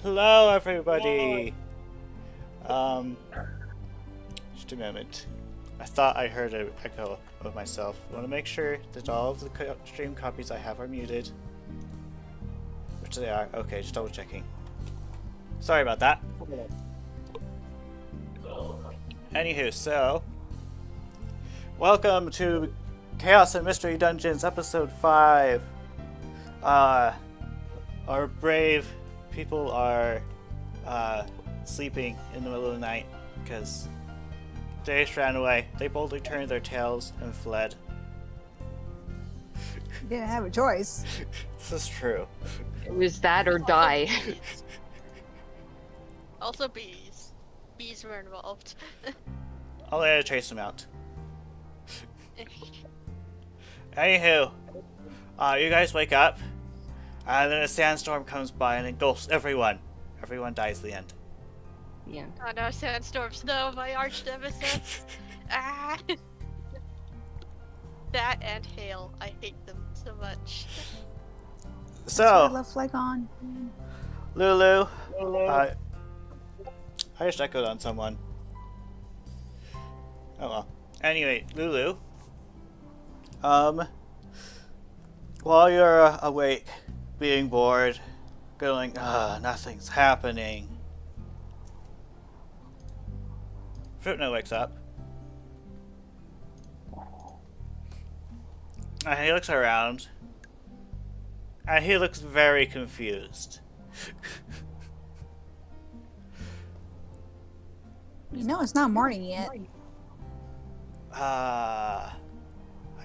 Hello, everybody. Um, just a moment. I thought I heard an echo of myself. I want to make sure that all of the stream copies I have are muted. Which they are. Okay, just double checking. Sorry about that. Anywho, so welcome to Chaos and Mystery Dungeons, episode 5. Our brave people are sleeping in the middle of the night because they just ran away. They boldly turned their tails and fled. You didn't have a choice. This is true. It was that or die. Also bees. Bees were involved. I'll let chase them out. Anywho, you guys wake up, and then a sandstorm comes by and engulfs everyone. Everyone dies at the end. Yeah. Oh no, sandstorms, no, my arch nemesis. Ah. That and hail, I hate them so much. So, Left leg on. Lulu, I just echoed on someone. Oh well. Anyway, Lulu, while you're awake, being bored, going, nothing's happening. Fruitno wakes up. And he looks around. And he looks very confused. You know it's not morning yet. I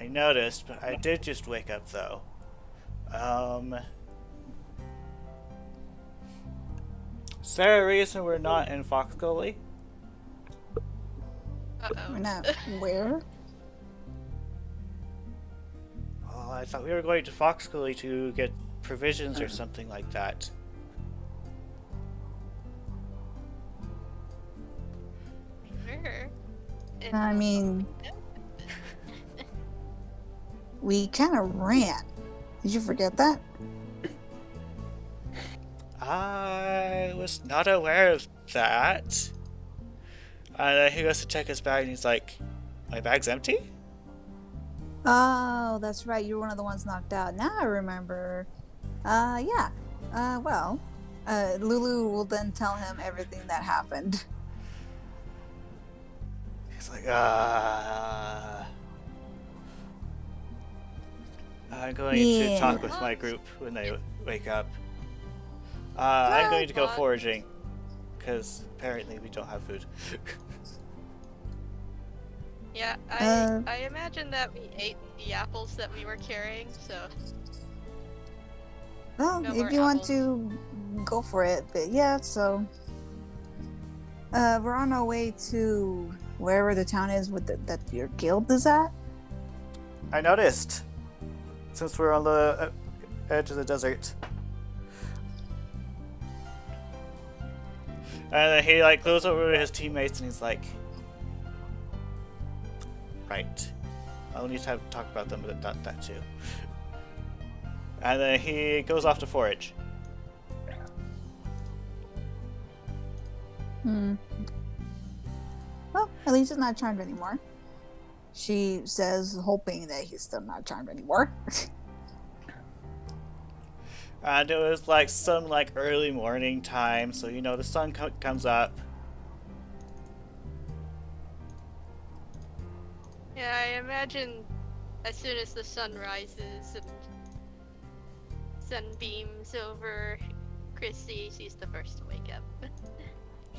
noticed, but I did just wake up though. Is there a reason we're not in Fox Gully? We're Uh-oh. not where? Oh, I thought we were going to Fox Gully to get provisions or something like that. Sure. I mean, we kind of ran. Did you forget that? I was not aware of that. And then he goes to check his bag and he's like, my bag's empty? Oh, that's right. You were one of the ones knocked out. Now I remember. Yeah. Well, Lulu will then tell him everything that happened. He's like, I'm going to talk with my group when they wake up. I'm going to go foraging, because apparently we don't have food. Yeah, I imagine that we ate the apples that we were carrying, so... Well, No if more you want apples. to, go for it. But yeah, so... we're on our way to wherever the town is with that your guild is at. I noticed, since we're on the edge of the desert. And then he like goes over to his teammates and he's like, right, I'll need to have talk about them, but that too. And then he goes off to forage. Well, at least he's not charmed anymore. She says, hoping that he's still not charmed anymore. And it was like some like early morning time, so you know the sun comes up. Yeah, I imagine as soon as the sun rises and sunbeams over Chrissy, she's the first to wake up.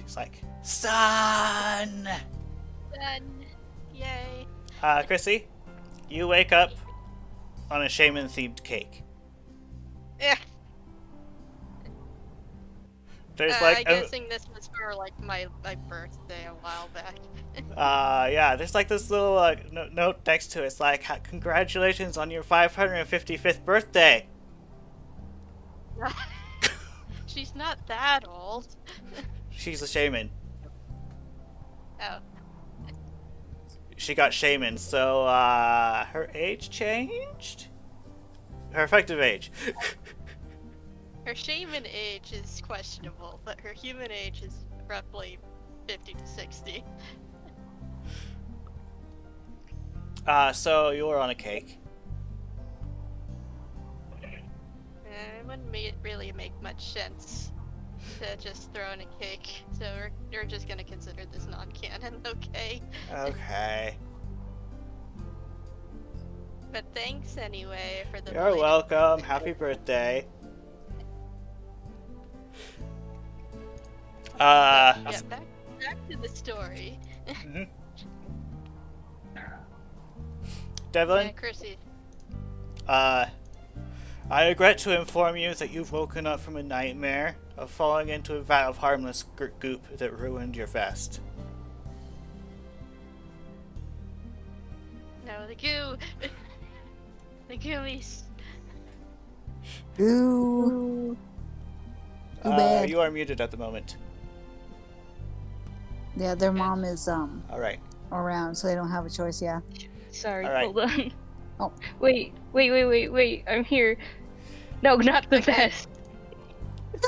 She's like, sun! Sun! Yay! Chrissy, you wake up on a shaman-themed cake. Yeah. There's I'm like, guessing this was for like my birthday a while back. yeah, there's like this little note next to it. It's like, congratulations on your 555th birthday. She's not that old. She's a shaman. Oh. She got shaman, so her age changed? Her effective age. Her shaman age is questionable, but her human age is roughly 50 to 60. So you were on a cake. It wouldn't really make much sense to just throw in a cake, so we're just gonna consider this non-canon, okay? Okay. But thanks anyway for the You're belated- welcome. Happy birthday. Yeah, back to the story. Mhm. Yeah, Devlin, Chrissy. I regret to inform you that you've woken up from a nightmare of falling into a vat of harmless goop that ruined your vest. No, the goo. The goomies. Ooh. Too bad. You are muted at the moment. Yeah, their mom is Alright. around, so they don't have a choice. Yeah. Sorry, All right. hold on. Oh. Wait. I'm here. No, not the vest.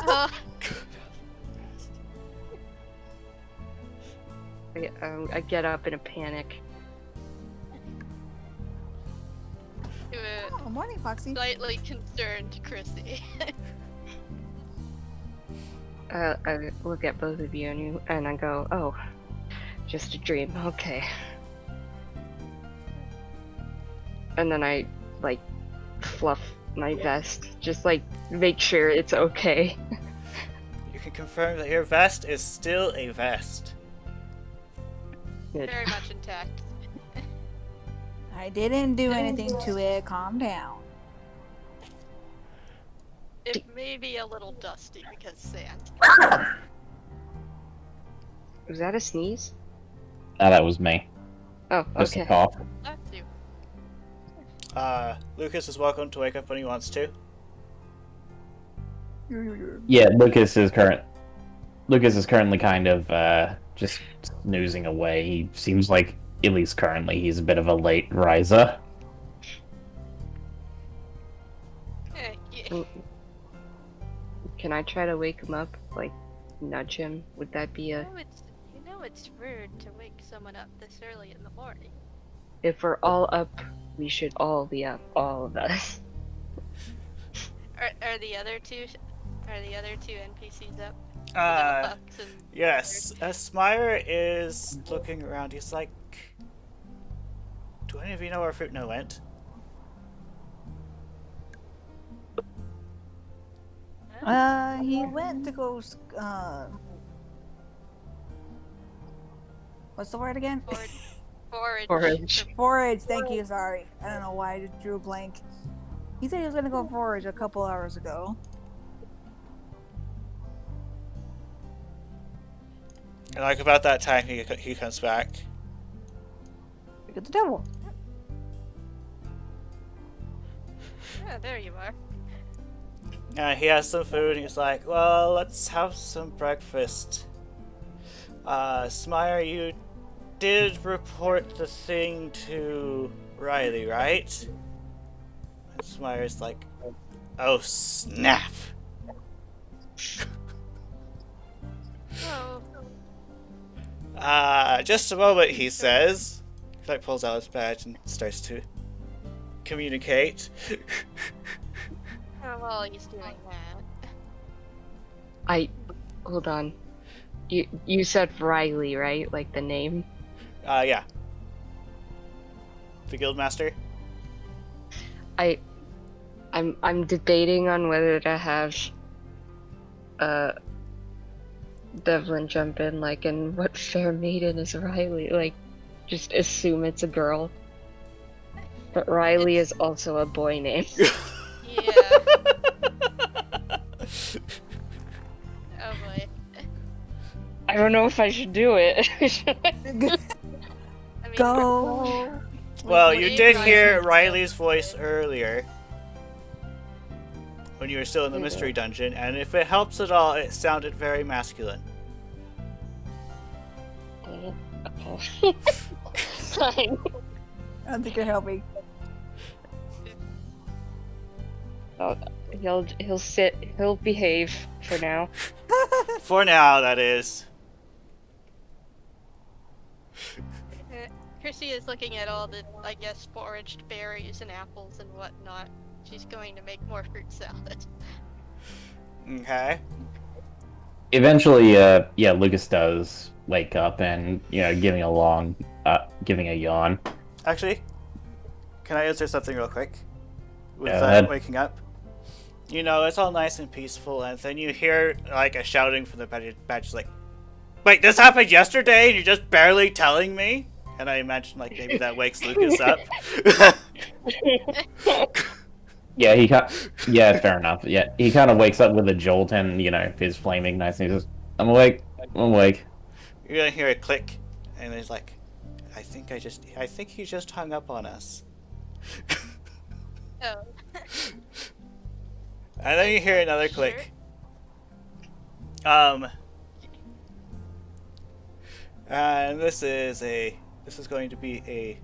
Oh, I get up in a panic. Oh, morning, Foxy. slightly concerned Chrissy. I look at both of you and I go, oh, just a dream. Okay. And then I like fluff my vest, just like make sure it's okay. You can confirm that your vest is still a vest. Good. Very much intact. I didn't do anything to it. Calm down. It may be a little dusty because sand. Was that a sneeze? Ah, that was me. Oh, Just a okay. cough. That's you. Lucas is welcome to wake up when he wants to. Yeah, Lucas is currently kind of just snoozing away. He seems like, at least currently, he's a bit of a late riser. Yeah. Can I try to wake him up? Like, nudge him? Would that be a... You know it's rude to wake someone up this early in the morning. If we're all up, we should all be up. All of us. Are the other two NPCs up? The little Uh, pucks and yes. Smire is looking around. He's like, do any of you know where Fruitno went? He went to go. What's the word again? Forage. Forage. Forage. Thank you. Sorry, I don't know why I just drew a blank. He said he was gonna go forage a couple hours ago. And like about that time, he comes back. Look at the devil. Yeah, there you are. He has some food, and he's like, well, let's have some breakfast. Smire, you did report the thing to Riley, right? And Smire's like, oh, snap. Oh, Just a moment, he says. He like pulls out his badge and starts to communicate. oh well, he's doing that. Hold on. You said Riley, right? Like the name? Yeah. The guildmaster. I'm debating on whether to have Devlin jump in, like, and what fair maiden is Riley? Like, just assume it's a girl. But Riley is also a boy name. Yeah. Oh boy. I don't know if I should do it. I mean, Go. Well, we you need did hear Riley's Riley's voice. voice earlier when you were still in the mystery dungeon, and if it helps at all, it sounded very masculine. Okay. Fine. I don't think you're helping. He'll sit. He'll behave for now. For now, that is. Chrissy is looking at all the, I guess, foraged berries and apples and whatnot. She's going to make more fruit salad. Okay. Eventually, yeah, Lucas does wake up and, giving a yawn. Actually, can I answer something real quick? With Go ahead. waking up? It's all nice and peaceful, and then you hear, like, a shouting from the badge, like, wait, this happened yesterday and you're just barely telling me? And I imagine, like, maybe that wakes Lucas up. Yeah, fair enough. Yeah, he kind of wakes up with a jolt and, his flame ignites and he says, I'm awake. You're gonna hear a click, and he's like, I think he just hung up on us. Oh. And then you hear another Sure. click. And this is going to be a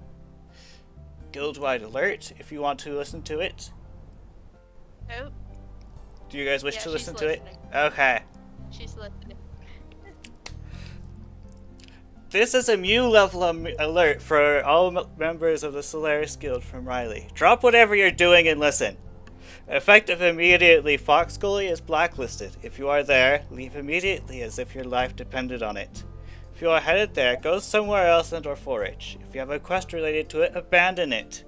guild-wide alert if you want to listen to it. Oh, Do you guys wish Yeah, to she's listen to it? listening. Okay. she's listening. This is a Mew level alert for all members of the Solaris Guild from Riley. Drop whatever you're doing and listen. Effective immediately, Fox Gully is blacklisted. If you are there, leave immediately as if your life depended on it. If you are headed there, go somewhere else and/or forage. If you have a quest related to it, abandon it.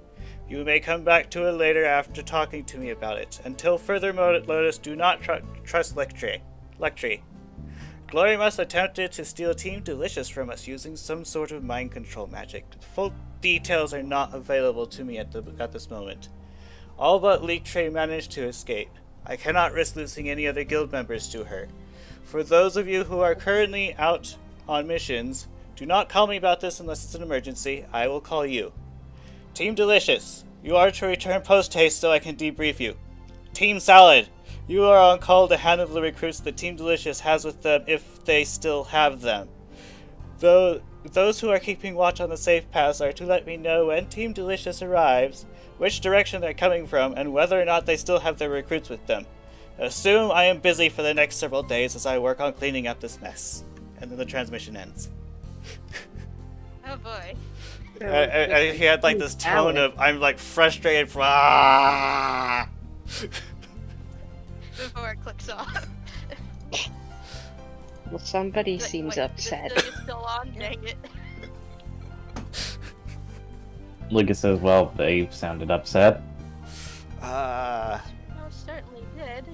You may come back to it later after talking to me about it. Until further notice, do not trust Lectree. Glory must attempted to steal Team Delicious from us using some sort of mind control magic. Full details are not available to me at this moment. All but Lectree managed to escape. I cannot risk losing any other guild members to her. For those of you who are currently out on missions, do not call me about this unless it's an emergency. I will call you. Team Delicious, you are to return post-haste so I can debrief you. Team Salad, you are on call to handle the recruits that Team Delicious has with them if they still have them. Those who are keeping watch on the safe paths are to let me know when Team Delicious arrives, which direction they're coming from, and whether or not they still have their recruits with them. Assume I am busy for the next several days as I work on cleaning up this mess. And then the transmission ends. Oh boy. He had like this tone of, I'm like frustrated from, ah! Before it clicks off. Well, somebody Wait, seems wait, upset. It's still on, dang it. Lucas says, well, they sounded upset. Most certainly did.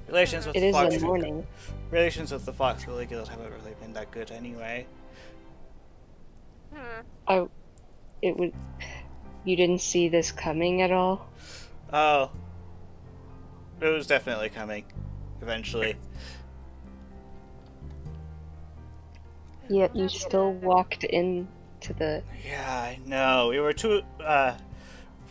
Relations with It the is Fox a morning. Relations with the Fox Gully Guild haven't really been that good anyway. It would. You didn't see this coming at all? Oh. It was definitely coming. Eventually. Yet you still walked into the. Yeah, I know. We were too,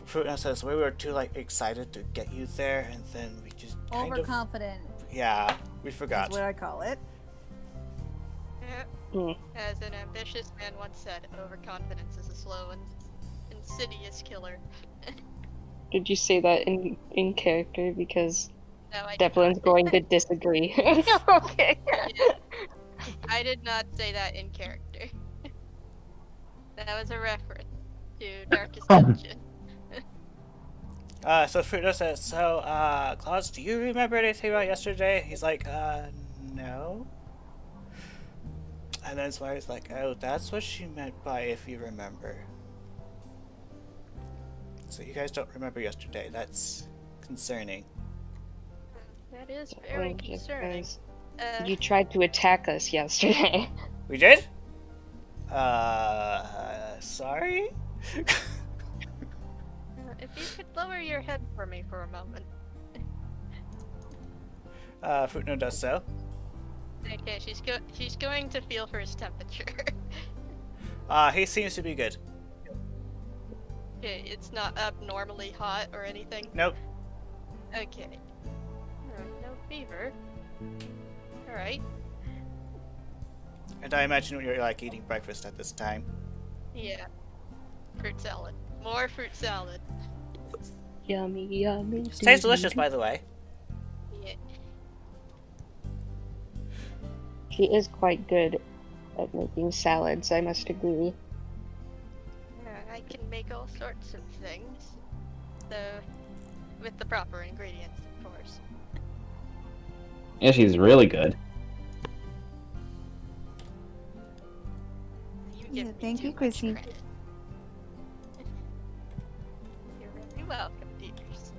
Fruitnut says we were too, like, excited to get you there, and then we just kind of... Overconfident Yeah, we is forgot. what I call it. Yeah. Hmm. As an ambitious man once said, overconfidence is a slow and insidious killer. Did you say that in character? Because No, I did Devlin's not. going to disagree. Okay. I did not say that in character. That was a reference to Darkest Dungeon. So Fruitnut says, so, Claus, do you remember anything about yesterday? He's like, no. And then Swire's like, oh, that's what she meant by if you remember. So you guys don't remember yesterday. That's concerning. That is very Devlin just concerning. goes, You tried to attack us yesterday. We did? Sorry? If you could lower your head for me for a moment. Fruitnut does so. Okay, she's going to feel for his temperature. He seems to be good. Okay, it's not abnormally hot or anything. Nope. Okay. No fever. Alright. And I imagine you're like eating breakfast at this time. Yeah. Fruit salad. More fruit salad. Yummy, yummy. It tastes delicious, by the way. Yeah. She is quite good at making salads, I must agree. I can make all sorts of things. So, with the proper ingredients, of course. Yeah, she's really good. You Yeah, give me thank too you, much Chrissy. credit. You're very welcome, dears.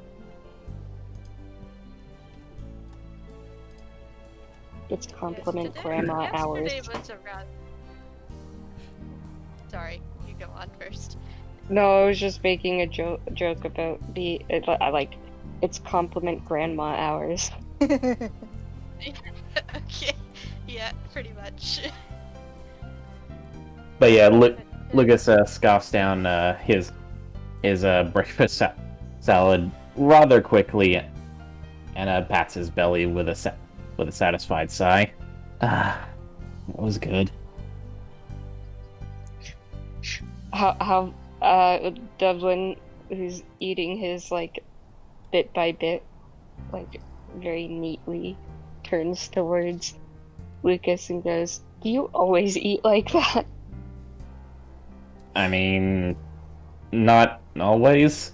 It's compliment Yes, grandma hours. Yesterday was around. Sorry, you go on first. No, I was just making a joke about it's compliment grandma hours. Okay, yeah, pretty much. But yeah, Lucas scoffs down his breakfast salad rather quickly, and pats his belly with a satisfied sigh. Ah, that was good. How Devlin, who's eating his like bit by bit, like very neatly, turns towards Lucas and goes, "Do you always eat like that?" I mean, not always.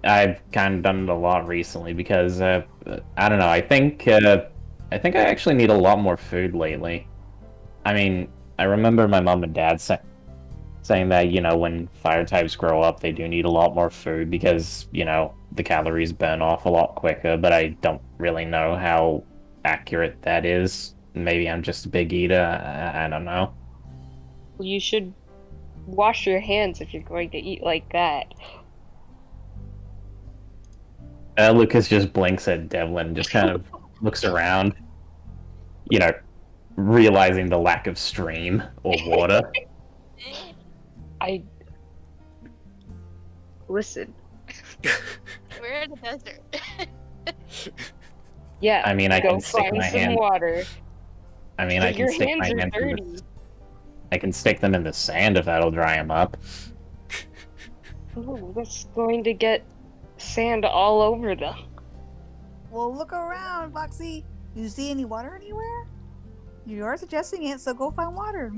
I've kind of done it a lot recently because I don't know. I think I actually need a lot more food lately. I mean, I remember my mom and dad saying that, when fire types grow up, they do need a lot more food because, the calories burn off a lot quicker, but I don't really know how accurate that is. Maybe I'm just a big eater. I don't know. Well, you should wash your hands if you're going to eat like that. Lucas just blinks at Devlin and just kind of looks around, realizing the lack of stream or water. Listen. We're in the desert. Yeah, I mean, I go can stick find my some hand. water. I mean, I Your can stick hands my are hand in dirty. I can stick them in the sand if that'll dry them up. Ooh, that's going to get sand all over them. Well, look around, Foxy. You see any water anywhere? You are suggesting it, so go find water.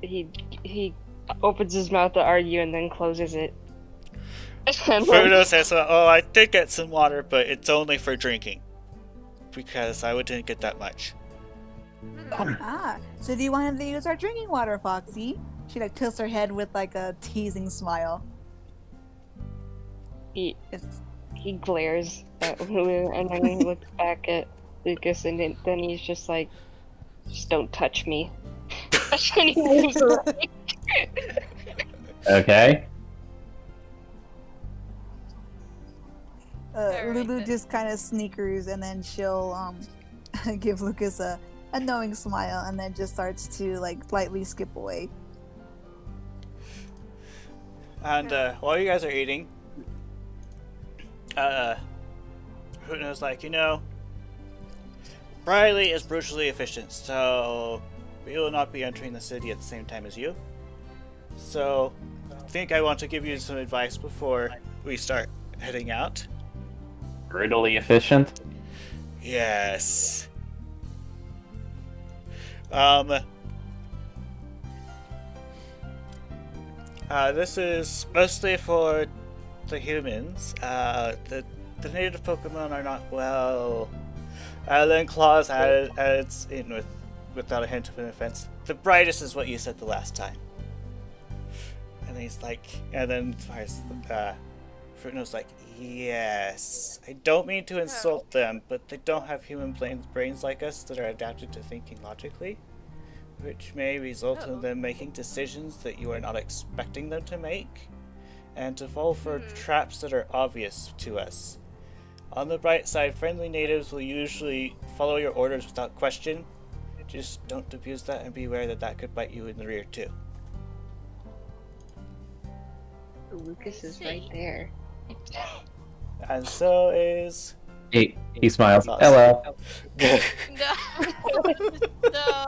He opens his mouth to argue and then closes it. And Frodo says, "Oh, I did get some water, but it's only for drinking because I didn't get that much." So do you want him to use our drinking water, Foxy? She tilts her head with a teasing smile. he glares at Lulu and then he looks back at Lucas and then he's just like, "Just don't touch me." And he moves away. Okay. Alright, Lulu then. just kind of sneakers, and then she'll give Lucas a knowing smile, and then just starts to lightly skip away. And while you guys are eating, Hootna's like, Riley is brutally efficient, so we will not be entering the city at the same time as you. So, I think I want to give you some advice before we start heading out. Brutally efficient. Yes. This is mostly for the humans. The native Pokemon are not well. Then Claus adds in without a hint of an offense. The brightest is what you said the last time. And he's like, and then Fruitno's like, yes. I don't mean to insult them, but they don't have human brains like us that are adapted to thinking logically, which may result in them making decisions that you are not expecting them to make, and to fall for traps that are obvious to us. On the bright side, friendly natives will usually follow your orders without question. Just don't abuse that and be aware that could bite you in the rear too. Lucas is right there. And so is... He smiles. Awesome. Hello. No. No.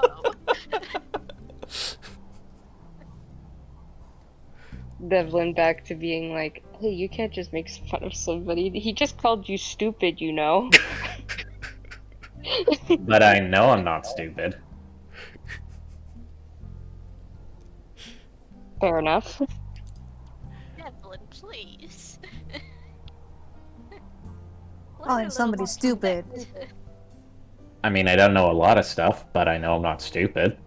Devlin back to being like, hey, you can't just make fun of somebody. He just called you stupid, you know? But I know I'm not stupid. Fair enough. Devlin, please. Calling somebody stupid. I mean, I don't know a lot of stuff, but I know I'm not stupid.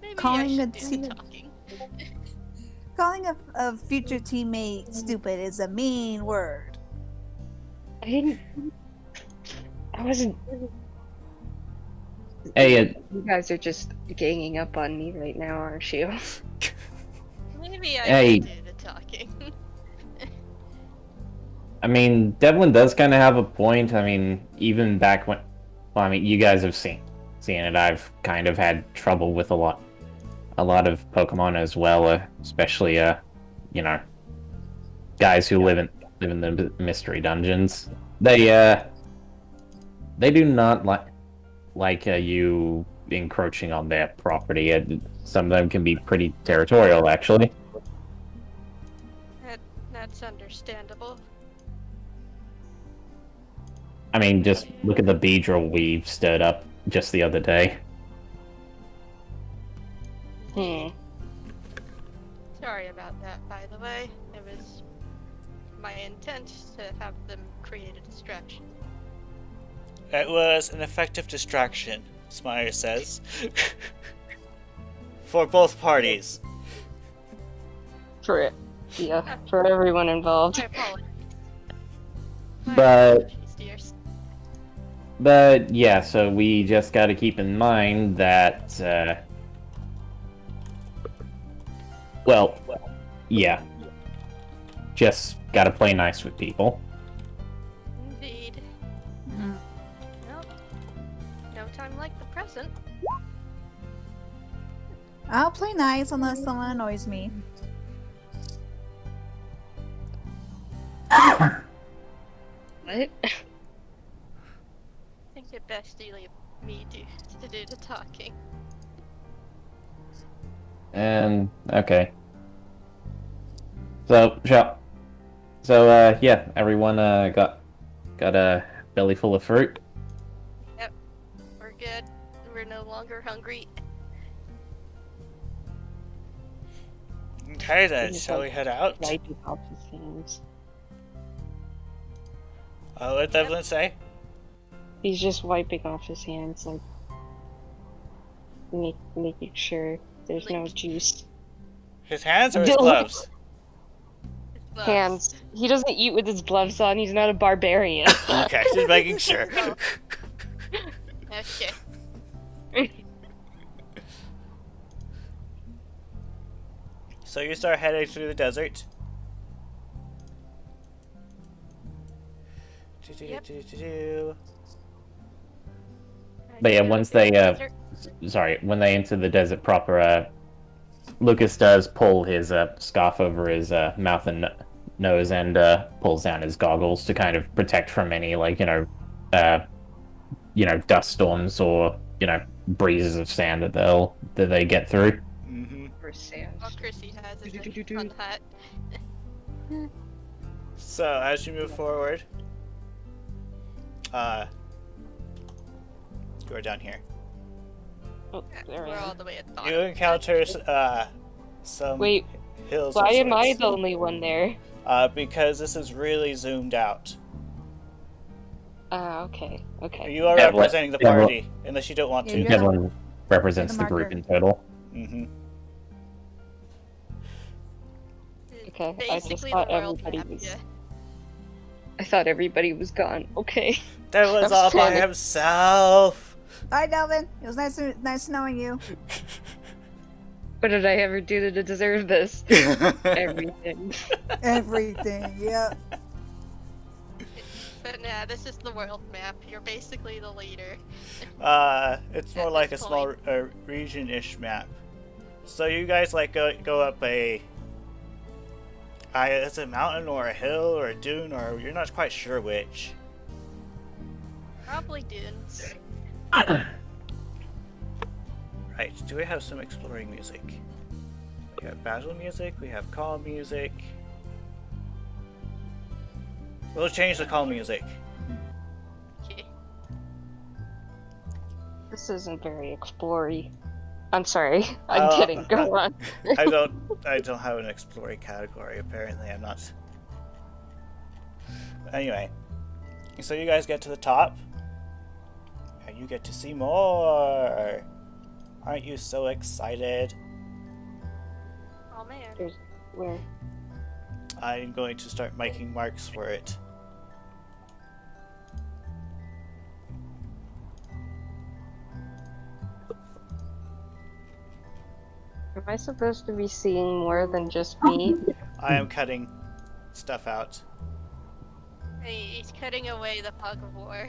Maybe Calling I a should do the te- talking. Calling a future teammate stupid is a mean word. I didn't. I wasn't. Hey, You guys are just ganging up on me right now, aren't you? Maybe I Hey. should do the talking. I mean, Devlin does kind of have a point. I mean, even back when, well, I mean, you guys have seen it. I've kind of had trouble with a lot of Pokemon as well, especially you know, guys who live in the mystery dungeons. They do not like you encroaching on their property. Some of them can be pretty territorial, actually. That's understandable. I mean, just look at the Beedrill we stood up just the other day. Hmm. Sorry about that, by the way. It was my intent to have them create a distraction. It was an effective distraction, Smire says. For both parties. For it. Yeah, for everyone involved. My apologies. My But- apologies, dears. But yeah, so we just got to keep in mind that, well, yeah, just got to play nice with people. Indeed. Mm. Well, no time like the present. I'll play nice unless someone annoys me. What? I think it best to leave me to do the talking. And okay. So yeah, everyone got a belly full of fruit. We're good. We're no longer hungry. Okay then, He's shall like we head out? Wiping off his hands. What did Devlin say? He's just wiping off his hands, like making sure there's no juice. His hands or his Dylan. gloves? Gloves. Hands. He doesn't eat with his gloves on. He's not a barbarian. Okay, just making sure. Okay. So you start heading through the desert. Yep. But yeah, once they Desert. sorry, when they enter the desert proper, Lucas does pull his scarf over his mouth and nose and pulls down his goggles to kind of protect from any, like, dust storms or breezes of sand that they get through. Mm-hmm. For sand. All Chrissy has is a fun hat. So as you move forward, you are down here. Oh, there We're I all am. the way at the You bottom. encounter some Wait, hills. why of am I sorts. the only one there? Because this is really zoomed out. Okay, okay. You are Devlin- representing the Devlin- party, unless you don't want Yeah, to. you're the- Devlin represents you're the the group marker. in total. Mm-hmm. Okay, I just Basically thought the world everybody map, was- yeah. I thought everybody was gone. Okay. Devlin's I'm all by scared. himself. Bye, Delvin. It was nice knowing you. What did I ever do to deserve this? Everything. Everything. Yeah. But nah, this is the world map. You're basically the leader. It's more At like a this small region-ish map. So you guys like go up it's a mountain or a hill or a dune, or you're not quite sure which. Probably dunes. Right, do we have some exploring music? We have battle music, we have calm music. We'll change the calm music. Okay. This isn't very explory. I'm sorry. I'm kidding. Go on. I don't have an exploring category, apparently. I'm not. Anyway. So you guys get to the top. And you get to see more. Aren't you so excited? Oh man. There's where? I'm going to start making marks for it. Am I supposed to be seeing more than just me? I am cutting stuff out. He's cutting away the fog of war.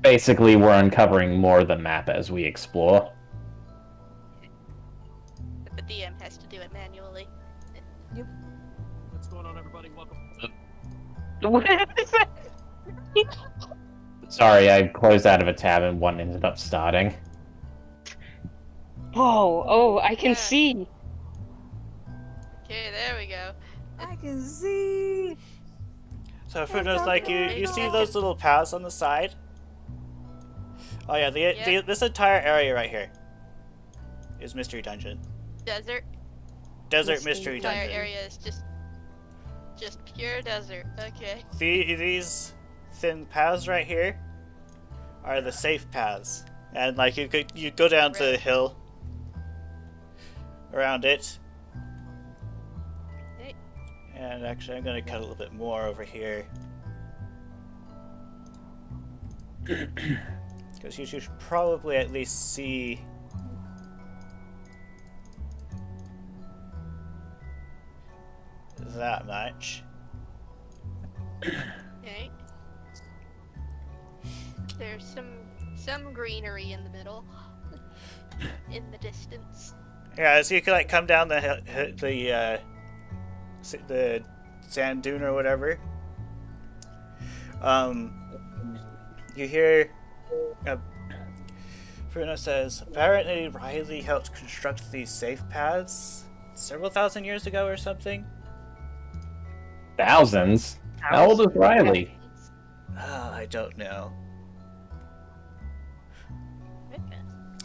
Basically, we're uncovering more of the map as we explore. But the DM has to do it manually. What's going on, everybody? Welcome. What is that? Sorry, I closed out of a tab and one ended up starting. Whoa! Oh, I can Yeah. see. Okay, there we go. I can see. So for those like you see those little paths on the side? Oh yeah, Yeah. this entire area right here is Mystery Dungeon. Desert. Desert Mystery Mystery Entire Dungeon. area is just pure desert. Okay. These thin paths right here are the safe paths, and like you go down to the hill around it. Okay. And actually, I'm gonna cut a little bit more over here because you should probably at least see that much. Okay. There's some greenery in the middle. In the distance. Yeah, so you can like come down the sand dune or whatever. You hear Bruno says, apparently Riley helped construct these safe paths several thousand years ago or something. Thousands? How old is Riley? Oh, I don't know. Goodness.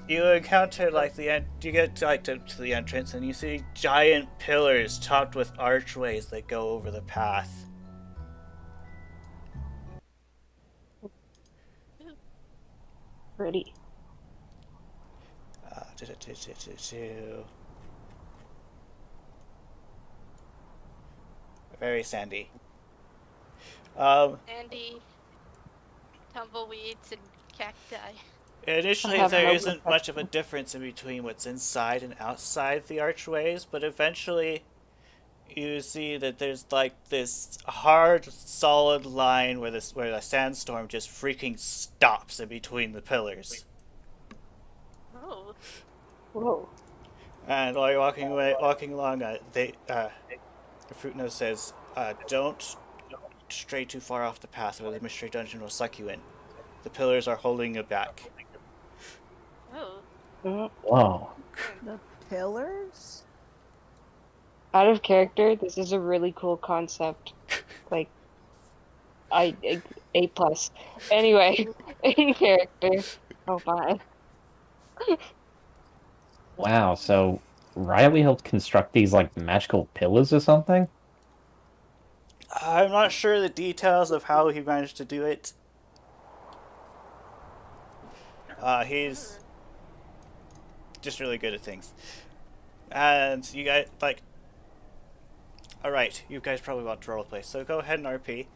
You encounter like you get like to the entrance and you see giant pillars topped with archways that go over the path. Ready. Very sandy. Sandy, tumbleweeds, and cacti. Initially, I have there no isn't much of a difference in between what's inside and outside the archways, but eventually you see that there's like this hard, solid line where the sandstorm just freaking stops in between the pillars. Oh. Whoa. And while you're walking along, Fruitno says, "Don't stray too far off the path, or the mystery dungeon will suck you in. The pillars are holding you back." Oh. Whoa. The pillars? Out of character, this is a really cool concept. Like, A plus. Anyway, in character. Oh my. Wow, so Riley helped construct these like magical pillars or something? I'm not sure the details of how he managed to do it. He's just really good at things. And you guys, like... Alright, you guys probably want to roleplay, so go ahead and RP.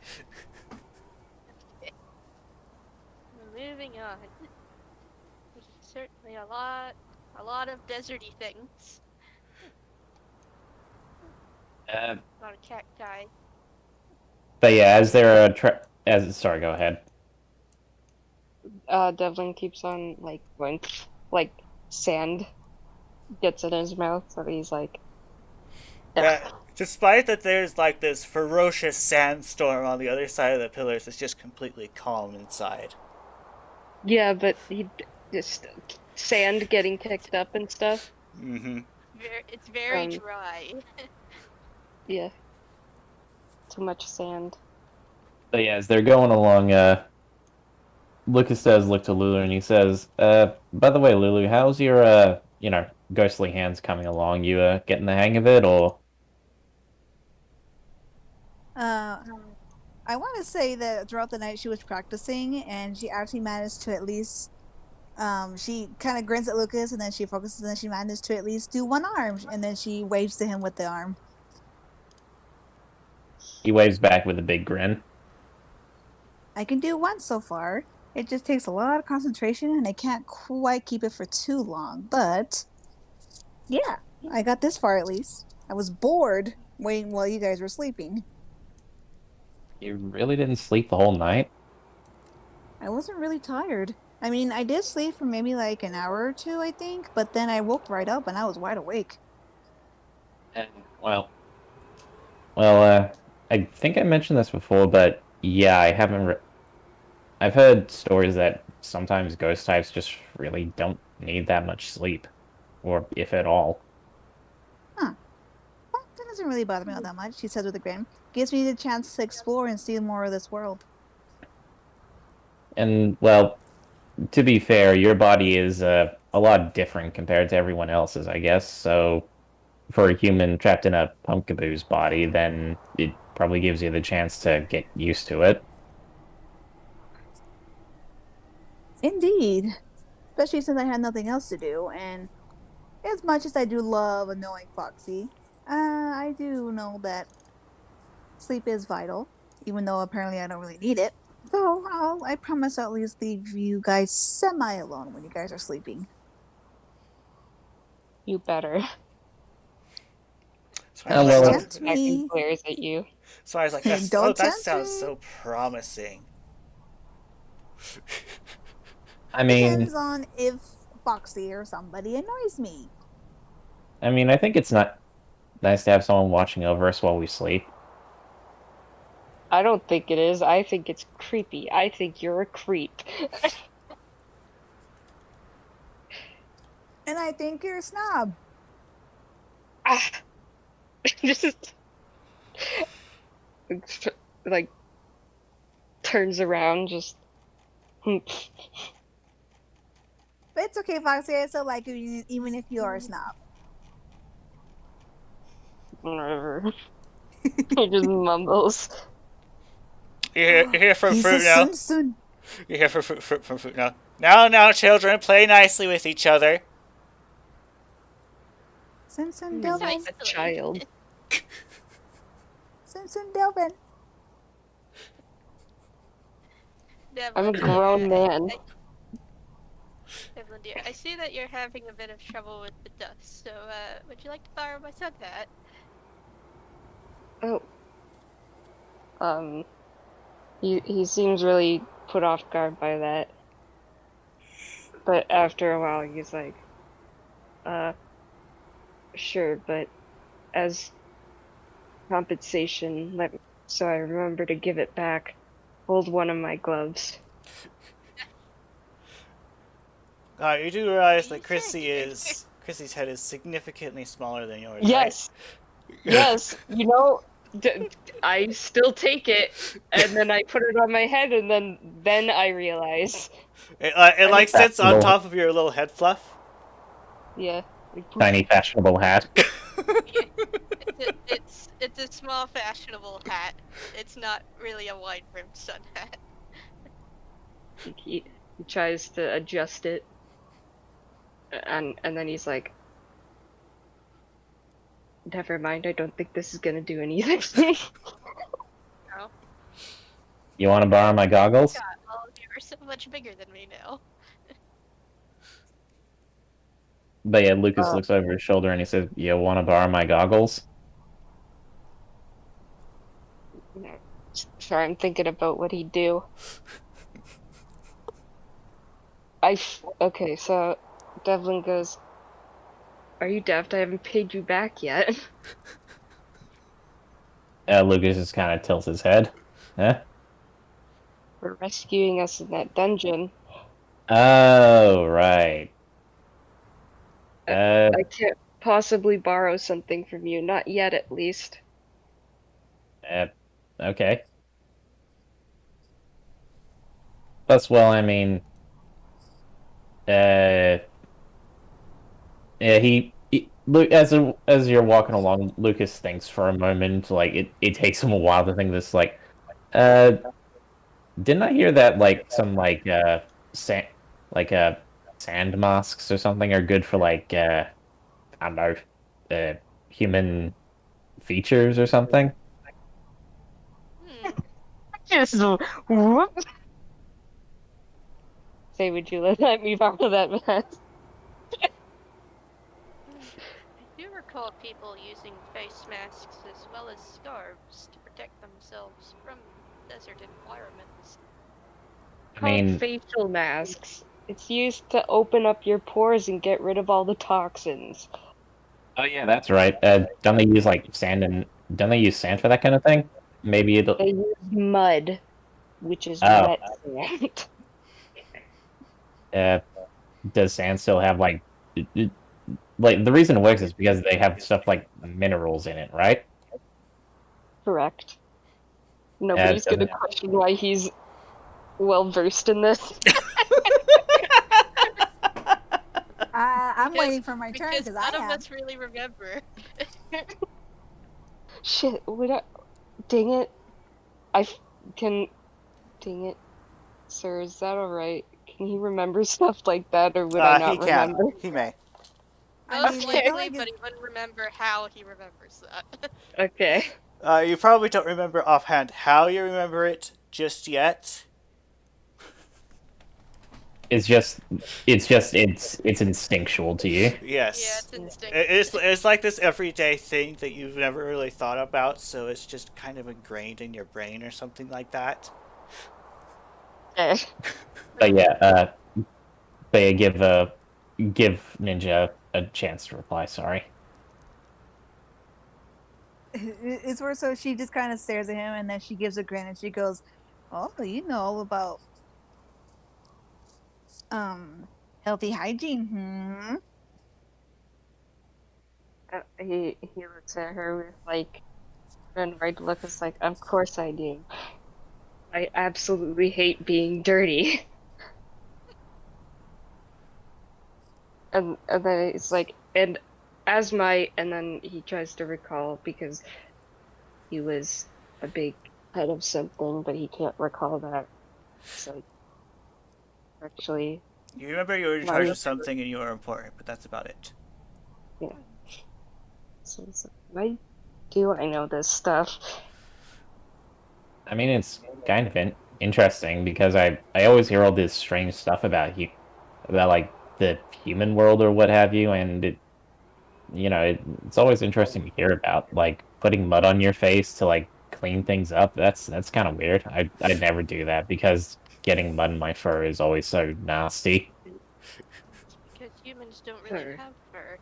Moving on. There's certainly a lot of deserty things. A lot of cacti. But yeah, as there are sorry, go ahead. Devlin keeps on, like, going, like, sand gets in his mouth, so he's like... Despite that there's like this ferocious sandstorm on the other side of the pillars, it's just completely calm inside. Yeah, but he just sand getting picked up and stuff. Mm-hmm. It's very Um, dry. Yeah. Too much sand. But yeah, as they're going along, Lucas does look to Lulu and he says, by the way, Lulu, how's your, ghostly hands coming along? You, getting the hang of it, or? Uh, I want to say that throughout the night she was practicing, and she actually managed to at least. She kind of grins at Lucas, and then she focuses, and then she managed to at least do one arm, and then she waves to him with the arm. He waves back with a big grin. I can do one so far. It just takes a lot of concentration, and I can't quite keep it for too long. But yeah, I got this far at least. I was bored waiting while you guys were sleeping. You really didn't sleep the whole night? I wasn't really tired. I mean, I did sleep for maybe like an hour or two, I think, but then I woke right up and I was wide awake. Well, I think I mentioned this before, but yeah, I haven't. I've heard stories that sometimes ghost types just really don't need that much sleep, or if at all. Huh. Well, that doesn't really bother me all that much, she says with a grin. Gives me the chance to explore and see more of this world. And well, to be fair, your body is a lot different compared to everyone else's, I guess. So, for a human trapped in a pumpkaboo's body, then it probably gives you the chance to get used to it. Indeed. Especially since I had nothing else to do, and as much as I do love annoying Foxy, I do know that sleep is vital, even though apparently I don't really need it. So I promise I'll at least leave you guys semi alone when you guys are sleeping. You better. So I Oh, was Don't well, like, tempt Back and me. glares at you. so I was like, that's, oh, Don't that tempt sounds me. so promising. I mean, Depends on if Foxy or somebody annoys me. I think it's not nice to have someone watching over us while we sleep. I don't think it is. I think it's creepy. I think you're a creep. And I think you're a snob. Ah. Just like turns around, just But it's okay, Foxy. I still like you, even if you are a snob. whatever. He just mumbles. You're here for He's fruit a now. Sun. You're here for fruit now. Now, children, play nicely with each other. Sun He's Delvin. like a child. Sun Delvin. I'm a Devlin, grown man. Devlin, dear, I see that you're having a bit of trouble with the dust, so would you like to borrow my sun hat? Oh. He seems really put off guard by that. But after a while he's like, sure, but as compensation, so I remember to give it back, hold one of my gloves. You do realize that Chrissy's head is significantly smaller than yours, Yes, right? yes, you know, I still take it, and then I put it on my head, and then I realize. It like sits on top of your little head fluff. Yeah. Like, Tiny fashionable hat. It's a small fashionable hat. It's not really a wide-brimmed sun hat. he tries to adjust it, and then he's like, never mind, I don't think this is gonna do anything. No. You want to borrow my goggles? God, all of you are so much bigger than me now. But yeah, Lucas looks over his shoulder and he says, you want to borrow my goggles? Sorry, I'm thinking about what he'd do. Okay, so Devlin goes, are you daft? I haven't paid you back yet. Lucas just kind of tilts his head. Huh? For rescuing us in that dungeon. Oh, right. I can't possibly borrow something from you, not yet at least. Okay. Plus, well, I mean, yeah, Luke, as you're walking along, Lucas thinks for a moment. Like it takes him a while to think this. Like, uh, didn't I hear that like some sand like sand masks or something are good for like I don't know, uh, human features or something? Hmm. Just whoop. Say, would you let me borrow that mask? I do recall people using face masks as well as scarves to protect themselves from desert environments. I Called mean, facial masks. It's used to open up your pores and get rid of all the toxins. oh yeah, that's right. Don't they use like sand and don't they use sand for that kind of thing? Maybe it'll. They use mud, which is Oh, wet sand. uh, does sand still have like the reason it works is because they have stuff like minerals in it, right? Correct. It Nobody's gonna doesn't. question why he's well versed in this. I'm Because- waiting for my turn Because because none I of have. us really remember. Shit, would I? Dang it. I f- can. Dang it. Sir, is that alright? Can he remember stuff like that, or would I He not can. remember? He may. I Most mean, it's not likely, like but it's, he wouldn't remember how he remembers that. Okay. You probably don't remember offhand how you remember it just yet. It's instinctual to you. Yeah, Yes. it's instinct. It's like this everyday thing that you've never really thought about, so it's just kind of ingrained in your brain or something like that. Okay. But yeah, they give Ninja a chance to reply. Sorry. it's where so she just kind of stares at him and then she gives a grin and she goes, "Oh, you know about healthy hygiene, hmm?" He looks at her with like an annoyed look. It's like, of course I do. I absolutely hate being dirty. And then it's like, and and then he tries to recall because he was a big head of something, but he can't recall that. It's like, actually, You remember you were in Why charge would- of something and you were important, but that's about it. yeah. So it's like, why do I know this stuff? I mean, it's kind of interesting because I always hear all this strange stuff about like the human world or what have you, and it's always interesting to hear about like putting mud on your face to like clean things up. That's kind of weird. I'd never do that because getting mud in my fur is always so nasty. It's because humans don't really Fur. have fur.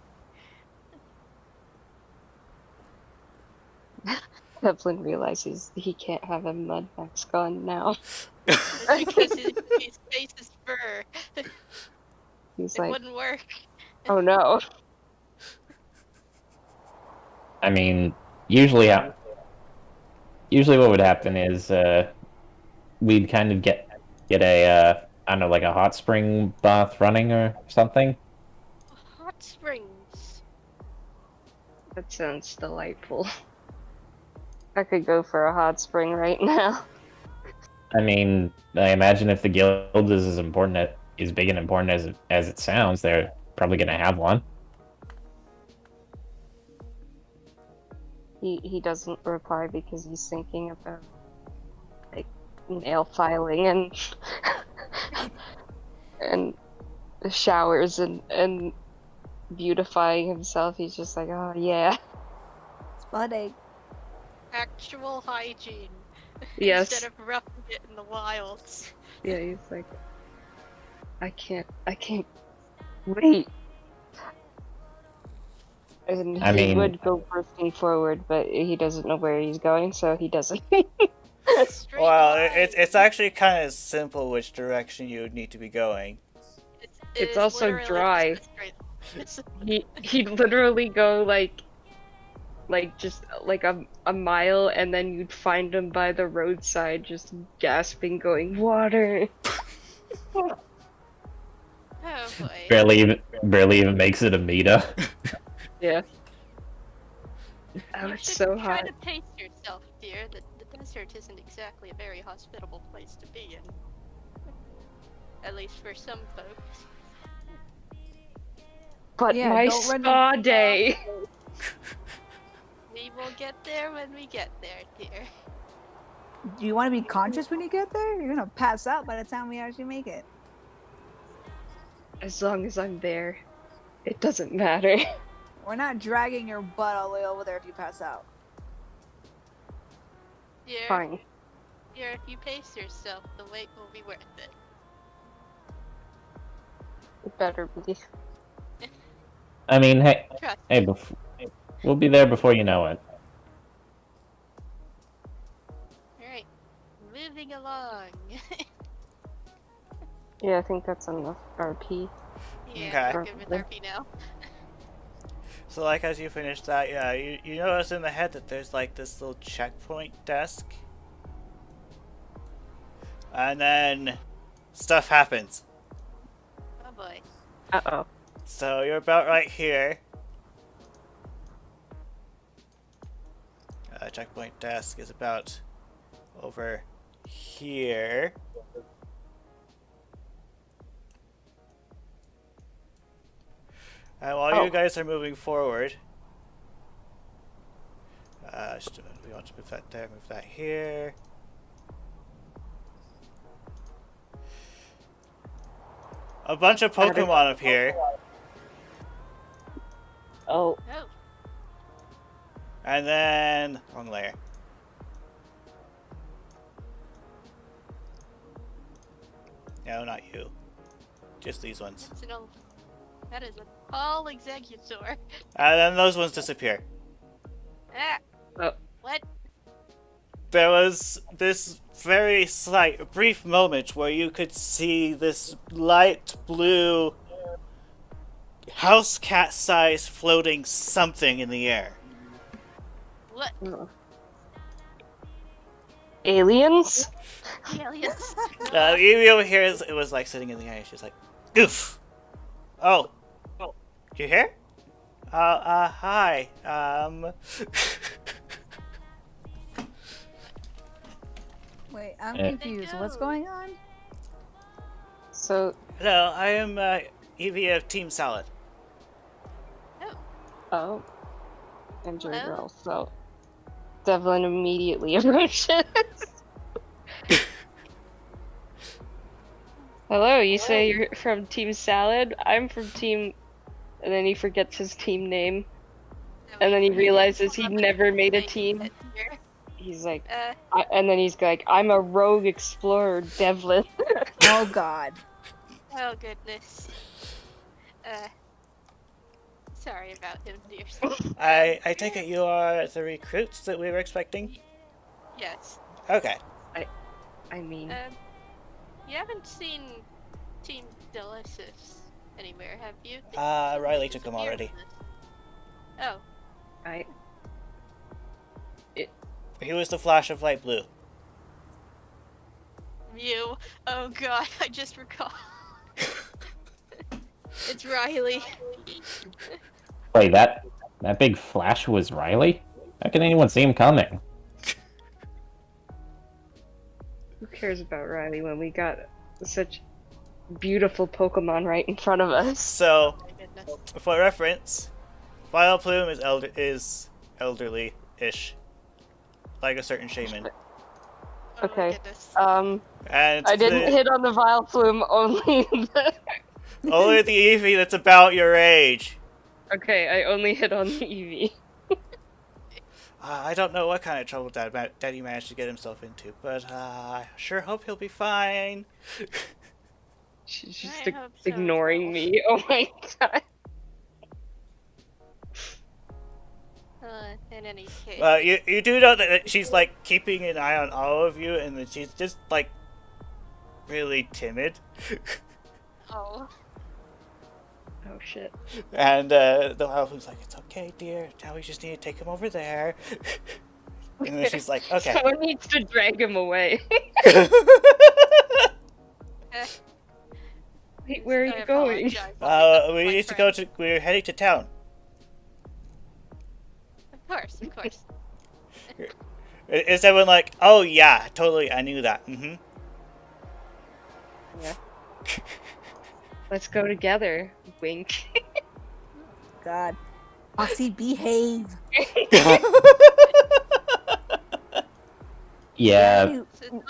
Devlin realizes he can't have a mud mask on now. It's because his face is fur. He's It like, wouldn't work. oh no. I mean, usually usually what would happen is we'd kind of get a I don't know, like a hot spring bath running or something. Hot springs. That sounds delightful. I could go for a hot spring right now. I mean, I imagine if the guild is as important as big and important as it sounds, they're probably gonna have one. He doesn't reply because he's thinking about like nail filing and and showers and beautifying himself. He's just like, oh yeah. Spud egg. Actual hygiene. Yes. Instead of roughing it in the wilds. Yeah, he's like, I can't wait. And I he mean- would go bursting forward, but he doesn't know where he's going, so he doesn't. Straight Well, line. it's actually kind of simple which direction you would need to be going. It's is also literally dry. just a straight- it's- He'd literally go like just like a mile, and then you'd find him by the roadside just gasping, going, "Water!" Oh boy. Barely even makes it a meter. Yeah. Oh, You it's should so try hot. to pace yourself, dear. The desert isn't exactly a very hospitable place to be in. At least for some folks. But Yeah, my don't run spa day. We will get there when we get there, dear. Do you want to be conscious when you get there? You're gonna pass out by the time we actually make it. As long as I'm there, it doesn't matter. We're not dragging your butt all the way over there if you pass out. Dear, Fine. dear, if you pace yourself, the wait will be worth it. It better be. I mean, Trust hey, we'll be there before you know it. Alright, moving along. Yeah, I think that's enough RP. Yeah, Okay. we're good with RP now. So like as you finish that, yeah, you notice in the head that there's like this little checkpoint desk. And then stuff happens. Oh boy. Uh-oh. So you're about right here. Checkpoint desk is about over here. And while you guys are moving forward, we want to move that there, move that here. A bunch of Pokemon appear, Oh. Oh, and then wrong layer. No, not you. Just these ones. it's an old... That is an all executor. And then those ones disappear. Ah! Oh. What? There was this very slight, brief moment where you could see this light blue house cat size floating something in the air. What? Aliens? Aliens? Evie over here, it was like sitting in the air. She's like, "Oof! Oh, you here? Hi. Wait, I'm Eh. confused. What's going on? So, Hello, I am Evie of Team Salad. oh. And your Hello? girl, so. Devlin immediately approaches. Hello, you say you're from Team Salad? I'm from Team... And then he forgets his team name. And then he realizes he never made a team. He's like... and then he's like, I'm a rogue explorer, Devlin. Oh God. Oh goodness. Sorry about him, dear. I take it you are the recruits that we were expecting? Yes. Okay. I mean... You haven't seen Team Delicious anywhere, have you? Riley took them already. Oh. He was the flash of light blue. Mew. Oh god, I just recall. It's Riley. Wait, that big flash was Riley? How can anyone see him coming? Who cares about Riley when we got such beautiful Pokemon right in front of us? So, Oh my goodness. for reference, Vileplume is elderly-ish. Like a certain shaman. Oh my Okay. goodness. And I didn't hit on the Vileplume, only the... only the Eevee that's about your age. Okay, I only hit on the Eevee. I don't know what kind of trouble Daddy managed to get himself into, but I sure hope he'll be fine. She's just I hope so as ignoring well. me. Oh my god. In any case. You do know that she's like keeping an eye on all of you, and that she's just like really timid. Oh. Oh shit. And the Halfling's like, "It's okay, dear. Now we just need to take him over there." And then she's like, "Okay." Someone needs to drag him away. Wait, where are you going? We need to go to. We're heading to town. Of course, of course. Is everyone like, "Oh yeah, totally. I knew that." Mm-hmm. Yeah. Let's go together. Wink. God. Foxy, behave. Yeah,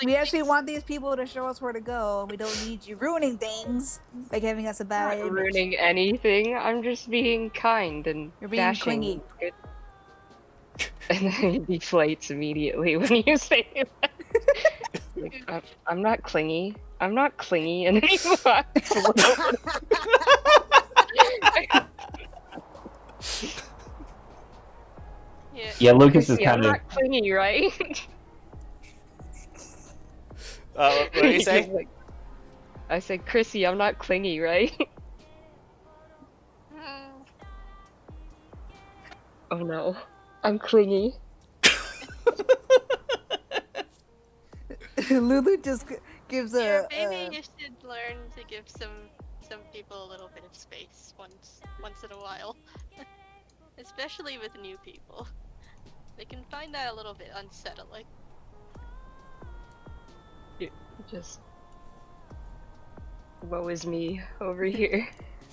We actually want these people to show us where to go, and we don't need you ruining things by giving us a bad Not image. ruining anything. I'm just being kind and You're being dashing. clingy. And then he deflates immediately when you say that. Like, I'm not clingy. I'm not clingy, and then he walks over. yeah. Lucas is See, kind I'm of. not clingy, right? What do you He say? just, like, I said, Chrissy, I'm not clingy, right? Oh no, I'm clingy. Lulu just gives Yeah, a. maybe you should learn to give some people a little bit of space once in a while, especially with new people. They can find that a little bit unsettling. Just woe is me over here.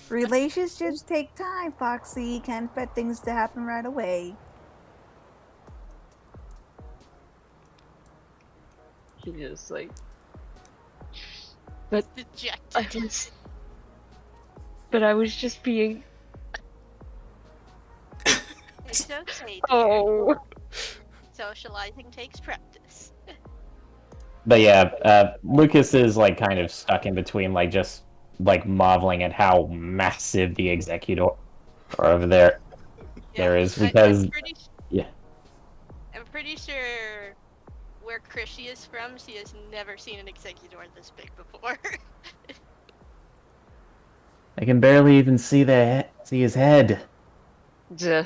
Relationships take time, Foxy. You can't expect things to happen right away. He just like, but Dejected. but I was just being. It's okay, dear. Oh. Socializing takes practice. But yeah, Lucas is like kind of stuck in between, like just like marveling at how massive the executor over there is because I'm pretty sure where Krishy is from, she has never seen an executor this big before. I can barely even see his head. Duh.